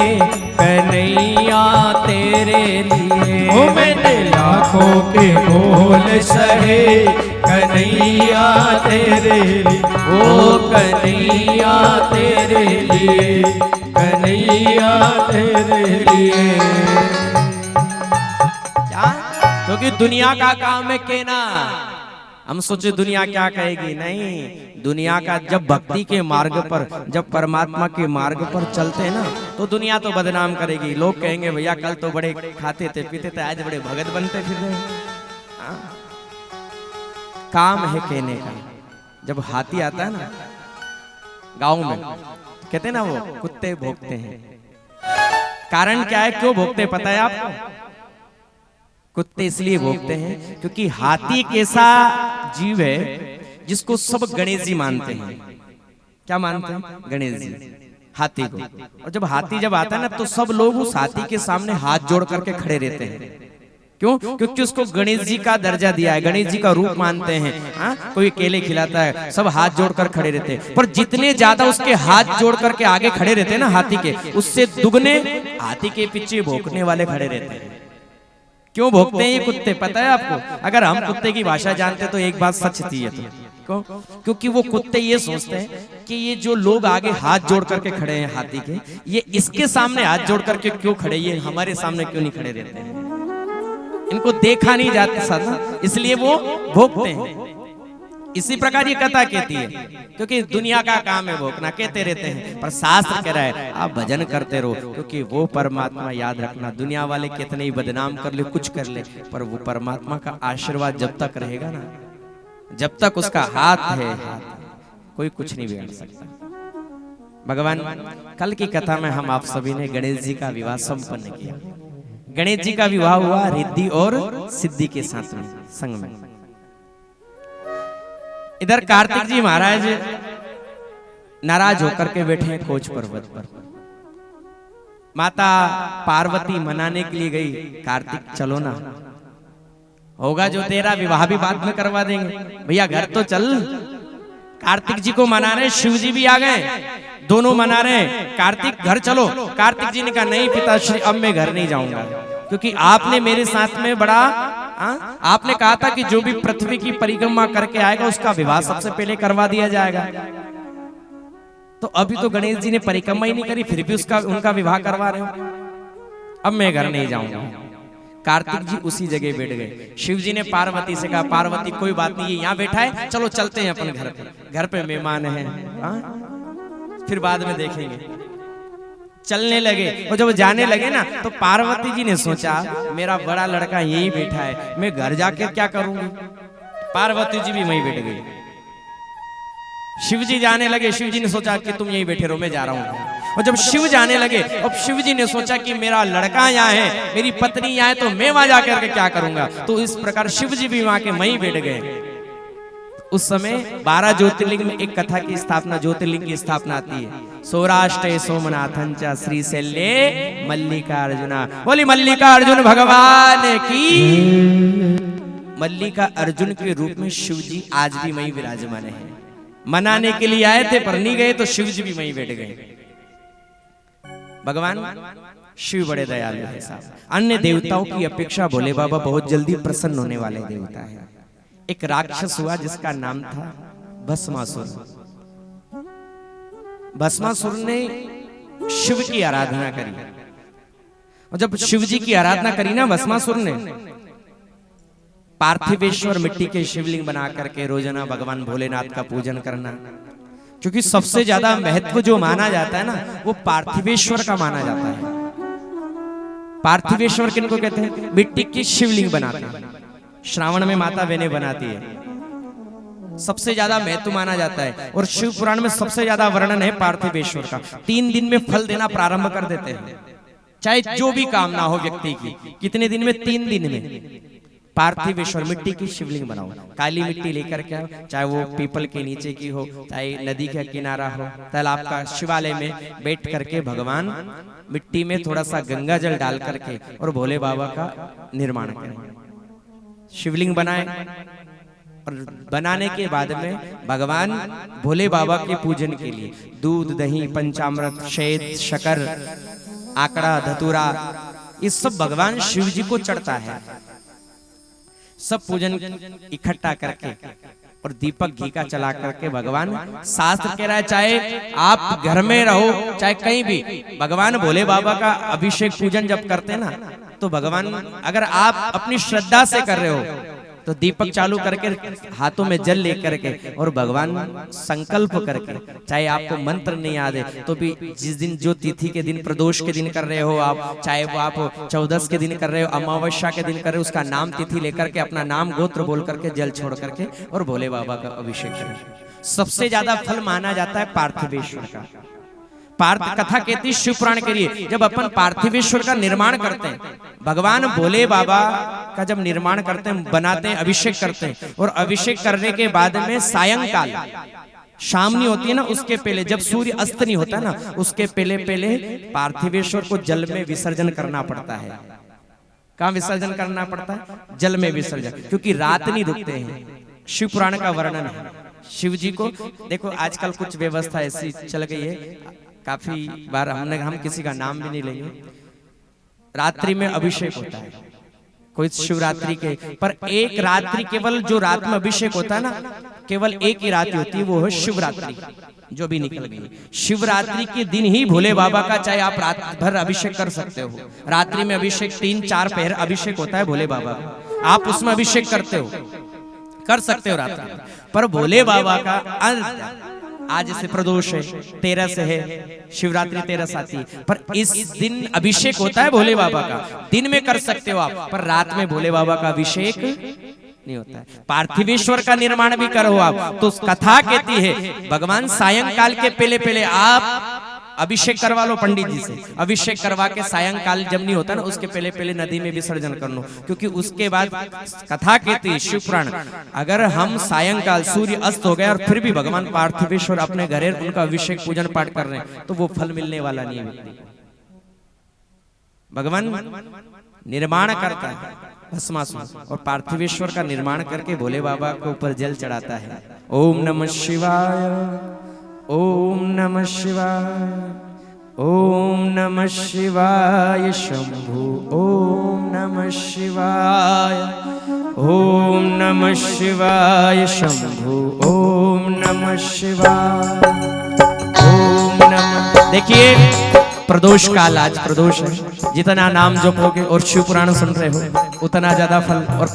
कन्हैया तेरे लिए, ओ मैंने लाखों के बोल सहे कन्हैया तेरे लिए, ओ कन्हैया तेरे लिए, कन्हैया तेरे लिए। क्या? क्योंकि दुनिया का काम है कहना। हम सोचे दुनिया क्या कहेगी, नहीं। दुनिया का जब भक्ति के मार्ग पर, जब परमात्मा के मार्ग पर चलते हैं ना, तो दुनिया तो बदनाम करेगी। लोग कहेंगे भैया कल तो बड़े खाते थे पीते थे, आज बड़े भगत बनते फिर रहे। काम है कहने का। जब हाथी आता है ना गांव में, कहते हैं ना वो कुत्ते भोंकते हैं। कारण क्या है, क्यों भोंकते पता है आपको? कुत्ते इसलिए भोंकते हैं क्योंकि हाथी एक ऐसा जीव है जिसको सब गणेश जी मानते हैं। क्या मानते हैं? गणेश जी हाथी को। और जब हाथी जब आता है ना, तो सब लोग उस हाथी के सामने हाथ जोड़ करके खड़े रहते हैं। क्यों? क्योंकि उसको गणेश जी का दर्जा दिया है, गणेश जी का रूप मानते हैं। कोई केले खिलाता है, सब हाथ जोड़कर खड़े रहते हैं। पर जितने ज्यादा उसके हाथ जोड़ करके आगे खड़े रहते हैं ना हाथी के, उससे दुगने हाथी के पीछे भौंकने वाले खड़े रहते हैं। क्यों भौंकते हैं ये कुत्ते पता है आपको? अगर हम कुत्ते की भाषा जानते तो एक बात सच थी ये तो। क्योंकि वो कुत्ते ये सोचते हैं कि ये जो लोग आगे हाथ जोड़ करके खड़े हैं हाथी के, ये इसके सामने हाथ जोड़ करके क्यों खड़े, ये हमारे सामने क्यों नहीं खड़े रहते हैं? इनको देखा नहीं जाता साधा, इसलिए वो भौंकते हैं। इसी प्रकार ये कथा कहती है, क्योंकि दुनिया का काम है भौंकना, कहते रहते हैं। पर शास्त्र कह रहा है आप भजन करते रहो, क्योंकि वो परमात्मा याद रखना। दुनिया वाले कितने ही बदनाम कर ले, कुछ कर ले, पर वो परमात्मा का आशीर्वाद जब तक रहेगा ना, जब तक उसका हाथ है, कोई कुछ नहीं बिगाड़ सकता। भगवान कल की कथा में हम आप सभी ने गणेश जी का विवाह संपन्न किया। गणेश जी का विवाह हुआ रिद्धि और सिद्धि के साथ में, संग में। इधर कार्तिक जी महाराज नाराज होकर के बैठे हैं खोज पर्वत पर। माता पार्वती मनाने के लिए गई, कार्तिक चलो ना, होगा जो तेरा विवाह भी बाद में करवा देंगे, भैया घर तो चल। कार्तिक जी को मना रहे, शिव जी भी आ गए, दोनों मना रहे, कार्तिक घर चलो। कार्तिक जी ने कहा नहीं पिताश्री, अब मैं घर नहीं जाऊंगा, क्योंकि आपने मेरे साथ में बड़ा आपने कहा था कि जो भी पृथ्वी की परिक्रमा करके आएगा उसका विवाह सबसे पहले करवा दिया जाएगा। तो अभी तो गणेश जी ने परिक्रमा ही नहीं करी, फिर भी उनका विवाह करवा रहे हो, अब मैं घर नहीं जाऊंगा। कार्तिक जी उसी जगह बैठ गए। शिव जी ने पार्वती से कहा, पार्वती कोई बात नहीं, ये यहाँ बैठा है, चलो चलते हैं अपन घर पे, घर पे मेहमान हैं, फिर बाद में देखेंगे। चलने लगे और जब जाने लगे ना तो पार्वती जी ने सोचा मेरा बड़ा लड़का यही बैठा है, मैं घर जाके क्या करूंगी। पार्वती जी भी वहीं बैठ गई। शिव जी जाने लगे, शिव जी ने सोचा कि तुम यहीं बैठे रहो, मैं जा रहा हूं। और जब शिव जाने लगे और शिव जी ने सोचा कि मेरा लड़का यहाँ है, मेरी पत्नी यहाँ है, तो मैं वहां जाकर के क्या करूंगा। तो इस प्रकार शिव जी भी वहां के वहीं बैठ गए। उस समय 12 ज्योतिर्लिंग में एक कथा की स्थापना, ज्योतिर्लिंग की स्थापना आती है। सौराष्ट्र सोमनाथं च श्रीशैल्ये मल्लिकार्जुना। बोली मल्लिकार्जुन भगवान की। मल्लिका अर्जुन के रूप में शिव जी आज भी वहीं विराजमान है। मनाने के लिए आए थे पर नहीं गए तो शिव जी भी वहीं बैठ गए। भगवान शिव बड़े दयालु है साहब। अन्य देवताओं की अपेक्षा भोले बाबा बहुत जल्दी प्रसन्न होने वाले देवता है। एक राक्षस हुआ जिसका नाम था भस्मासुर। भस्मासुर ने शिव की आराधना करी और जब शिव जी की आराधना करी ना भस्मासुर ने, पार्थिवेश्वर मिट्टी के शिवलिंग बना करके रोजाना भगवान भोलेनाथ का पूजन करना, क्योंकि सबसे ज्यादा महत्व जो माना जाता है ना वो पार्थिवेश्वर का माना जाता है। पार्थिवेश्वर किनको कहते हैं? मिट्टी की शिवलिंग बनाते हैं। श्रावण में माता बहनें बनाती है, सबसे ज्यादा महत्व माना जाता है। और शिव पुराण में सबसे ज्यादा वर्णन है पार्थिवेश्वर का। 3 दिन में फल देना प्रारंभ कर देते हैं, चाहे जो भी कामना हो व्यक्ति की। कितने दिन में? 3 दिन में। पार्थिवेश्वर मिट्टी की शिवलिंग बनाओ, काली मिट्टी लेकर के आओ, चाहे वो पीपल के नीचे की हो, चाहे नदी का किनारा हो, तालाब का, शिवालय में बैठ करके भगवान मिट्टी में थोड़ा सा गंगा जल डाल करके और भोले बाबा का निर्माण करें, शिवलिंग बनाए। और बनाने के बाद में भगवान भोले बाबा के पूजन के लिए दूध, दही, पंचामृत, शहद, शक्कर, आकड़ा, धतूरा, ये सब भगवान शिव जी को चढ़ता है। सब पूजन इकट्ठा करके और दीपक घी का चला करके भगवान, शास्त्र कह रहा है चाहे आप घर में रहो चाहे कहीं भी, भगवान भोले बाबा का अभिषेक पूजन जब करते ना तो भगवान, अगर आप अपनी श्रद्धा से कर रहे हो तो दीपक चालू करके हाथों में जल लेकर के और भगवान संकल्प करके, चाहे आपको मंत्र नहीं याद है तो भी जिस दिन जो तिथि के दिन, प्रदोष के दिन कर रहे हो आप, चाहे वो आप 14 के दिन कर रहे हो, अमावस्या के दिन कर रहे हो, उसका नाम तिथि लेकर के अपना नाम गोत्र बोल करके जल छोड़ करके और भोले बाबा का अभिषेक करें। सबसे ज्यादा फल माना जाता है पार्थिवेश्वर का। पार्थ कथा कहती है शिव पुराण के लिए, जब अपन पार्थिवेश्वर का निर्माण करते हैं, भगवान भोले बाबा का जब निर्माण करते हैं, बनाते हैं, अभिषेक करते हैं, और अभिषेक करने के बाद में सायंकाल, शाम नहीं होती है ना, उसके पहले जब सूर्य अस्त नहीं होता ना, उसके पहले पहले पार्थिवेश्वर को जल में विसर्जन करना पड़ता है। कहाँ विसर्जन करना पड़ता है? जल में विसर्जन, क्योंकि रात नहीं रुकते हैं। शिव पुराण का वर्णन है। शिव जी को देखो आजकल कुछ व्यवस्था ऐसी चल गई है, काफी बार हम किसी का नाम भी नहीं लेंगे, रात्रि में अभिषेक होता है कोई शिवरात्रि के, पर एक रात्रि केवल जो रात में अभिषेक होता है ना, केवल एक ही रात्रि होती है, वो है शिवरात्रि जो भी निकल गई। शिवरात्रि के दिन ही भोले बाबा का चाहे आप रात भर अभिषेक कर सकते हो। रात्रि में अभिषेक 3-4 पहर अभिषेक होता है भोले बाबा का, आप उसमें अभिषेक करते हो, कर सकते हो रात्रि में। पर भोले बाबा का आज से प्रदोष है, 13 से है, शिवरात्रि 13 आती है, पर इस दिन अभिषेक होता है भोले बाबा का। दिन में कर सकते हो आप, पर रात में भोले बाबा का अभिषेक नहीं होता है। पार्थिवेश्वर का निर्माण भी करो आप तो कथा कहती है भगवान सायंकाल के पहले पहले आप अभिषेक करवा लो पंडित जी से, अभिषेक करवा के सायंकाल जब नहीं होता ना उसके पहले पहले नदी में विसर्जन कर लो, क्योंकि उसके बाद कथा कहती है शिव पुराण, अगर हम सायंकाल सूर्य अस्त हो गया और फिर भी भगवान पार्थिवेश्वर अपने घरे उनका अभिषेक पूजन पाठ कर रहे हैं तो वो फल मिलने वाला नहीं है। भगवान निर्माण करता है भस्मासुर और पार्थिवेश्वर का निर्माण करके भोले बाबा के ऊपर जल चढ़ाता है। ओम नमः शिवाय, ओम नमः शिवाय, ओम नमः शिवाय शंभु, ओम नमः शिवाय, ओम नमः शिवाय शंभु, ओम नमः शिवाय, ओम नमः। देखिए प्रदोष काल, आज प्रदोष है। जितना नाम जपोगे और शिव पुराण सुन रहे हो उतना ज्यादा फल। और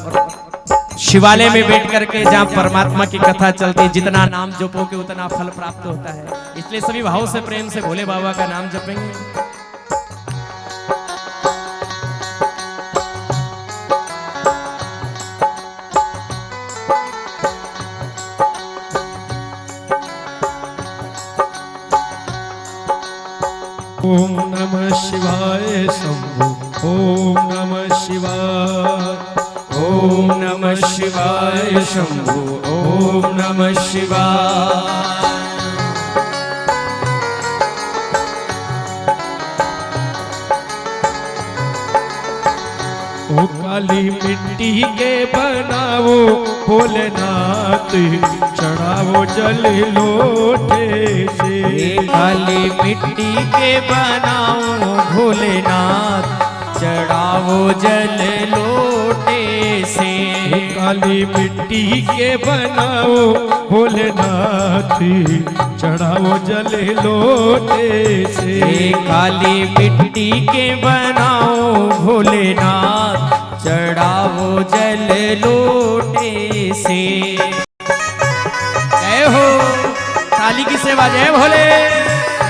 शिवालय में बैठ करके जहाँ परमात्मा की कथा चलती है, जितना नाम जपोगे उतना फल प्राप्त होता है। इसलिए सभी भाव से प्रेम से भोले बाबा का नाम जपेंगे। ओम नमः शिवाय शंभु, ओम नमः शिवाय, ओम नमः शिवाय शंभु, ओम नमः शिवाय। ओ काली मिट्टी के बनाओ भोलेनाथ, चढ़ाओ जल लोटे से। काली मिट्टी के बनाओ भोलेनाथ, चढ़ाओ जल लोटे से। काली मिट्टी के बनाओ भोलेनाथ, चढ़ाओ जल लोटे से। काली मिट्टी के बनाओ भोलेनाथ, चढ़ाओ जल लोटे से। जय हो काली की सेवा, जय भोले,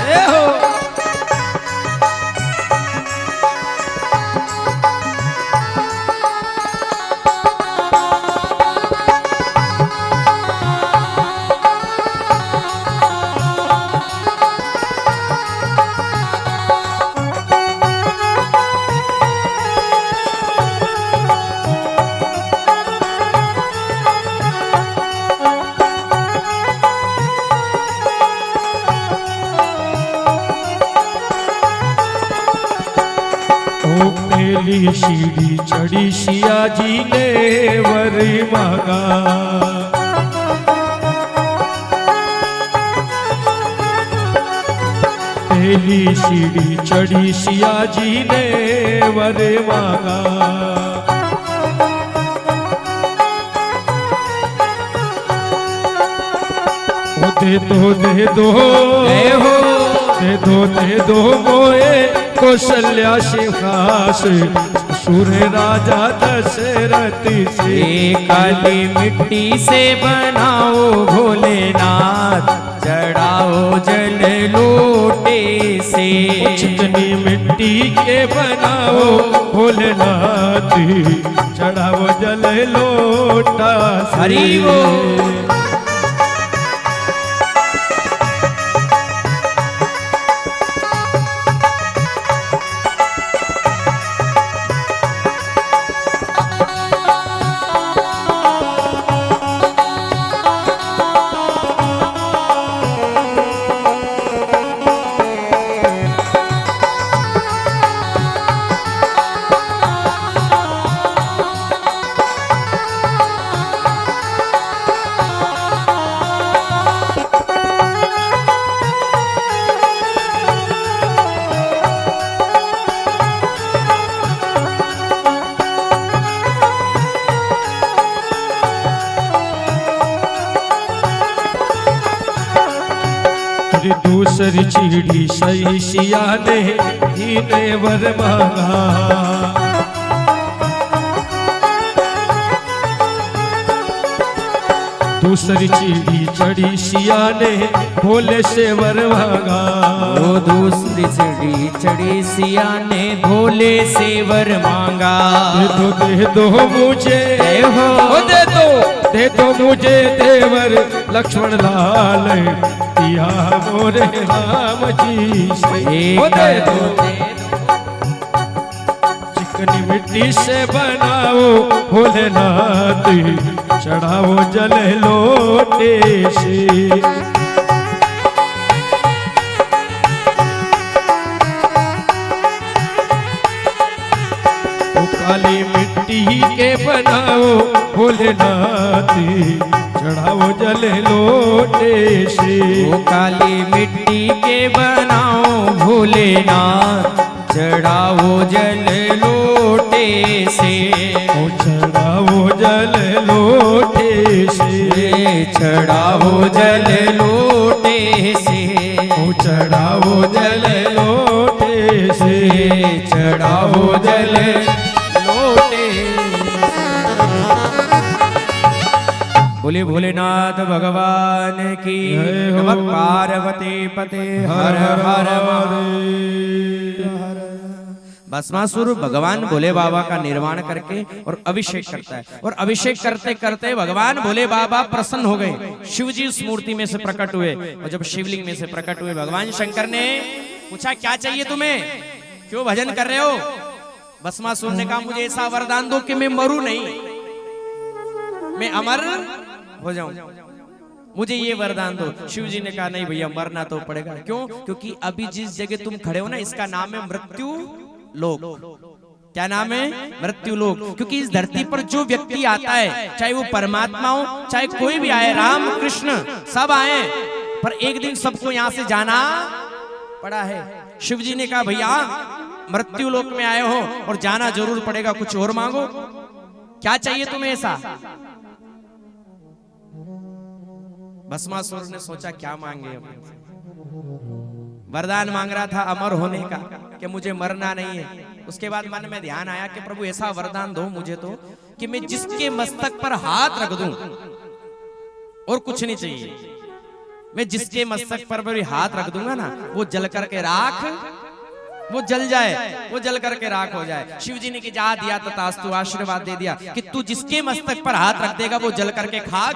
जय हो। पहली सीढ़ी चढ़ी सिया जी ने वर मांगा। पहली सीढ़ी चढ़ी सिया जी ने वर मांगा। ओ दे दो जय हो, दे दो मोए कौशल्या सिंहास, सुर राजा दशरथ से। काली मिट्टी से बनाओ भोलेनाथ, चढ़ाओ जल लोटे से। चिकनी मिट्टी के बनाओ भोलेनाथ, चढ़ाओ जल लोटा से। हरि बोल। दूसरी सीढ़ी सही सिया ने ही वर मांगा। दूसरी सीढ़ी चढ़ी सिया ने भोले से वर मांगा। वो दूसरी सीढ़ी चढ़ी सिया ने भोले से वर मांगा। दे दो मुझे, हो दे दो मुझे देवर लक्ष्मण लाल, दिया मोरे राम जी से। दे दो। चिकनी मिट्टी से बनाओ भोलेनाथ, चढ़ाओ जल लोटे से। काली मिट्टी के बनाओ भोलेनाथ, चढ़ाओ जल लोटे से। काली मिट्टी के बनाओ भोलेनाथ, चढ़ाओ जल लोटे से। चढ़ाओ जल लोटे से। चढ़ाओ जल लोटे से। चढ़ाओ जल लोटे चढ़ाओ जल लोटे। बोले भोलेनाथ भगवान की जय हो। नमः पार्वती पते हर हर महादेव। भस्मासुर भगवान भोले बाबा का निर्माण करके और अभिषेक करता है, और अभिषेक करते करते भगवान भोले बाबा प्रसन्न हो गए। शिव जी उस मूर्ति में से प्रकट हुए, और जब शिवलिंग में से प्रकट हुए भगवान शंकर ने पूछा क्या चाहिए तुम्हें, क्यों भजन कर रहे हो। भस्मासुर ने कहा मुझे ऐसा वरदान दो कि मैं मरूं नहीं, मैं अमर हो जाऊं, मुझे ये वरदान दो। शिव जी ने कहा नहीं भैया मरना तो पड़ेगा। क्यों? क्योंकि अभी जिस जगह तुम खड़े हो ना इसका नाम है मृत्यु लोक। क्या नाम है? मृत्यु लोक। क्योंकि इस धरती पर जो व्यक्ति आता है, चाहे वो परमात्मा हो चाहे कोई भी आए, राम कृष्ण सब आए, पर एक दिन सबको यहाँ से जाना पड़ा है। शिव जी ने कहा भैया मृत्यु लोक में आए हो और जाना जरूर पड़ेगा, कुछ और मांगो, क्या चाहिए तुम्हें ऐसा। भस्मासुर ने सोचा क्या मांगे, वरदान मांग रहा था अमर होने का कि मुझे मरना नहीं है। उसके बाद मन में ध्यान आया कि प्रभु ऐसा वरदान दो मुझे तो कि मैं जिसके मस्तक पर हाथ रख दूं और कुछ नहीं चाहिए, मैं जिसके मस्तक पर भी हाथ रख दूंगा ना वो जल करके राख, वो जल जाए, वो जल करके राख हो जाए। शिव जी ने जा दिया तथास्तु, आशीर्वाद दे दिया कि तू जिसके मस्तक पर हाथ रख देगा वो जल करके खाक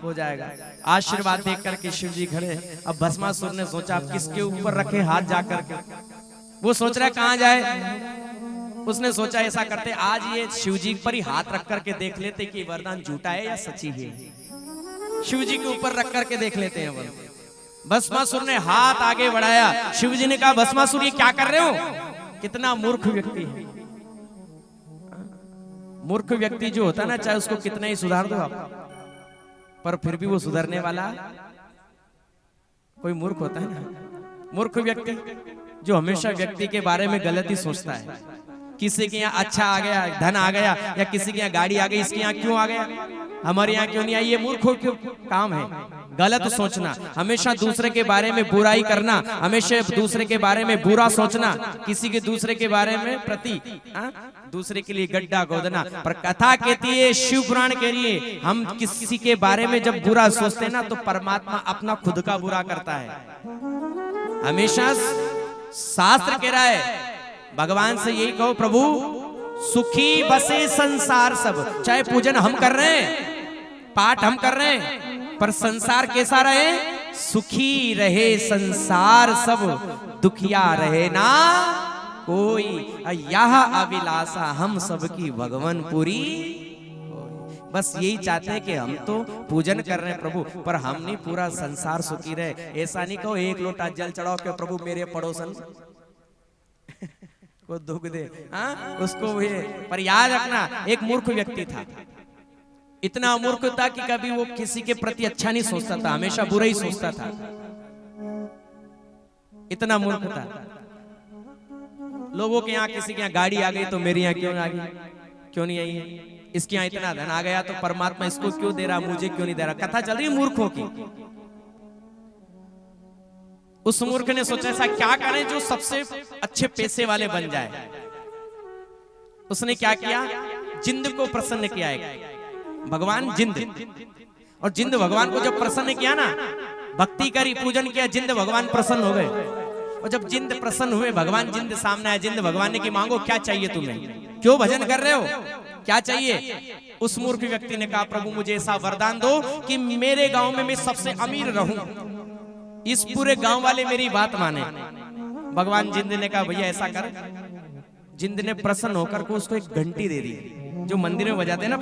हो जाएगा। आशीर्वाद देख करके शिव जी खड़े। अब भस्मासुर ने सोचा अब किसके ऊपर रखे हाथ जाकर के, वो सोच रहा है कहां जाए। उसने सोचा ऐसा करते आज ये शिव जी पर ही हाथ रख करके देख लेते कि वरदान झूठा है या सच्ची है। शिव जी के ऊपर रख करके देख लेते हैं वरदान। भस्मासुर ने हाथ आगे बढ़ाया। शिव जी ने कहा भस्मासुर ये क्या कर रहे हो, कितना मूर्ख व्यक्ति है। मूर्ख व्यक्ति जो होता है ना, चाहे उसको कितना ही सुधार दो आप, पर फिर भी वो सुधरने वाला कोई मूर्ख होता है ना। मूर्ख व्यक्ति जो हमेशा व्यक्ति के बारे में गलत ही सोचता है। किसी के यहाँ अच्छा आ गया, धन आ गया, या किसी के यहाँ गाड़ी आ गई, इसके यहाँ क्यों आ गया, हमारे यहाँ क्यों नहीं आई। ये मूर्खों के काम है, गलत सोचना, हमेशा दूसरे के बारे में बुराई करना, हमेशा दूसरे के बारे में बुरा सोचना, किसी के दूसरे के बारे में प्रति दूसरे के लिए गड्ढा खोदना। पर कथा कहती है, शिव पुराण कह रही है, हम किसी के बारे में जब बुरा सोचते हैं ना तो परमात्मा अपना खुद का बुरा करता है। हमेशा शास्त्र कह रहा है, भगवान से यही कहो प्रभु सुखी बसे संसार सब। चाहे पूजन हम कर रहे हैं, पाठ हम कर रहे हैं, पर संसार कैसा रहे, सुखी रहे संसार सब, दुखिया रहे ना कोई, यह अभिलाषा हम सबकी भगवान पूरी। बस यही चाहते हैं कि हम तो पूजन कर रहे हैं प्रभु, पर हम नहीं पूरा संसार सुखी रहे। ऐसा नहीं कहो एक लोटा जल चढ़ाओ के प्रभु मेरे पड़ोसन को दुख दे, उसको ये। पर याद रखना एक मूर्ख व्यक्ति था, इतना मूर्ख था कि कभी वो किसी के प्रति अच्छा नहीं सोचता था, हमेशा बुरा ही सोचता था। इतना मूर्ख था। लोगों के यहाँ किसी के यहाँ गाड़ी आ गई तो मेरे यहाँ क्यों आ गई, क्यों नहीं आई है। इसके यहाँ इतना धन आ गया तो परमात्मा इसको क्यों दे रहा, मुझे क्यों नहीं दे रहा। कथा चल रही मूर्खों की। उस मूर्ख ने सोचा ऐसा क्या करें जो सबसे अच्छे पैसे वाले बन जाए। उसने क्या किया, जिंद को प्रसन्न किया। भगवान जिंद, और जिंद भगवान को जब प्रसन्न किया ना, भक्ति करी, पूजन किया, जिंद भगवान प्रसन्न हो गए। और जब जिंद प्रसन्न हुए, भगवान जिंद सामने आए। जिंद भगवान ने की मांगो क्या चाहिए तुम्हें, क्यों भजन कर रहे हो, क्या चाहिए। उस मूर्ख व्यक्ति ने कहा प्रभु मुझे ऐसा वरदान दो कि मेरे गांव में मैं सबसे अमीर रहूं, इस पूरे गांव वाले मेरी बात माने। भगवान जिंद ने कहा भैया ऐसा कर। जिंद ने प्रसन्न होकर को उसको एक घंटी दे दी, जो मंदिर में बजाते हैं ना,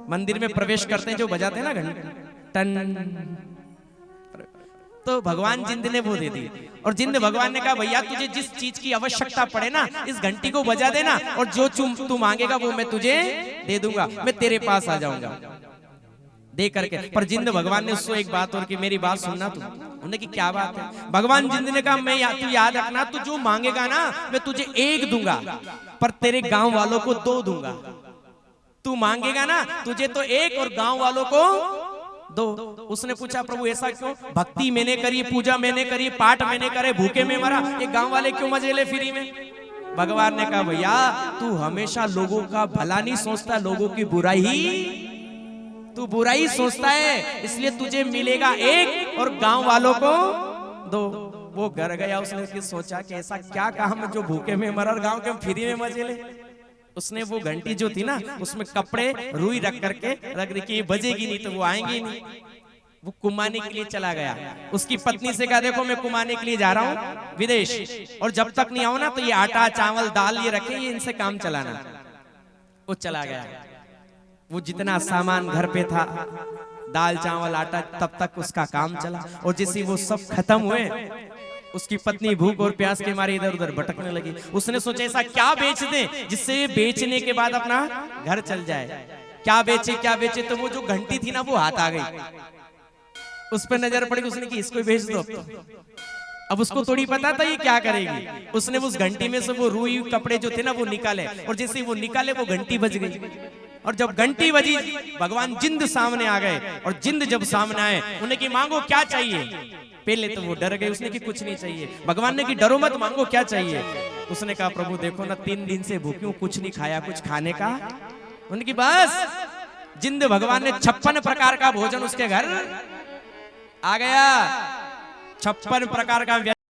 मंदिर में प्रवेश करते हैं जो बजाते हैं ना घंटी, टन। तो भगवान जिंद ने वो दे दी। और जिंद भगवान ने कहा भैया तुझे जिस चीज की आवश्यकता पड़े ना, इस घंटी को बजा देना, और जो तू मांगेगा वो मैं तुझे दे दूंगा, मैं तेरे पास आ जाऊंगा दे करके। पर जिंद भगवान ने उसको एक बात और की, मेरी बात सुनना तू। उन्होंने की क्या बात है। भगवान जिंद ने कहा मैं तू याद रखना, तू जो मांगेगा ना मैं तुझे एक दूंगा, पर तेरे गांव वालों को 2 दूंगा। तू मांगेगा ना तुझे तो 1 और गांव वालों को दो। उसने पूछा प्रभु ऐसा क्यों? भक्ति मैंने करी, पूजा मैंने करी, पाठ मैंने करे, भूखे में मरा, ये गांव वाले क्यों मजे ले फ्री में? भगवान ने कहा भैया तू हमेशा लोगों का भला नहीं सोचता, लोगों की तू बुराई सोचता है, इसलिए तुझे मिलेगा एक और गांव वालों को दो। वो घर गया, उसने सोचा कि ऐसा क्या काम जो भूखे में मरा और गांव के फ्री में मजे ले। उसने वो घंटी जो थी ना उसमें कपड़े रुई रख करके रख दी कि ये बजेगी नहीं तो वो आएंगे नहीं। वो कुमाने के लिए चला गया। उसकी पत्नी से कहा देखो मैं कुमाने के लिए जा रहा हूँ विदेश, और जब तक नहीं आओ ना तो ये आटा चावल दाल ये रखे, ये इनसे काम चलाना। वो चला गया। वो जितना सामान घर पे था दाल चावल आटा तब तक उसका काम चला, और जैसे वो सब खत्म हुए उसकी पत्नी भूख और प्यास के मारे इधर उधर भटकने लगी। उसने सोचा ऐसा क्या बेच दें जिससे बेचने के बाद अपना घर चल जाए। क्या बेचे तो वो जो घंटी थी ना वो हाथ आ गई, उस पर नजर पड़ी। उसने कि इसको बेच दो। अब उसको थोड़ी पता था ये क्या करेगी। उसने उस घंटी में से वो रुई कपड़े जो थे ना वो निकाले, और जैसे वो निकाले वो घंटी बज गई। और जब घंटी बजी भगवान जिंद सामने आ गए, और जिंद जब सामने आए उन्हें कि मांगो क्या चाहिए। पहले तो वो डर गए, उसने कि कुछ नहीं चाहिए। भगवान ने कि डरो मत, मांगो क्या चाहिए। उसने कहा प्रभु देखो ना 3 दिन से भूखी हूं, कुछ नहीं खाया, कुछ खाने का। उनकी बस जिंद भगवान ने 56 प्रकार का भोजन उसके घर आ गया। 56 प्रकार का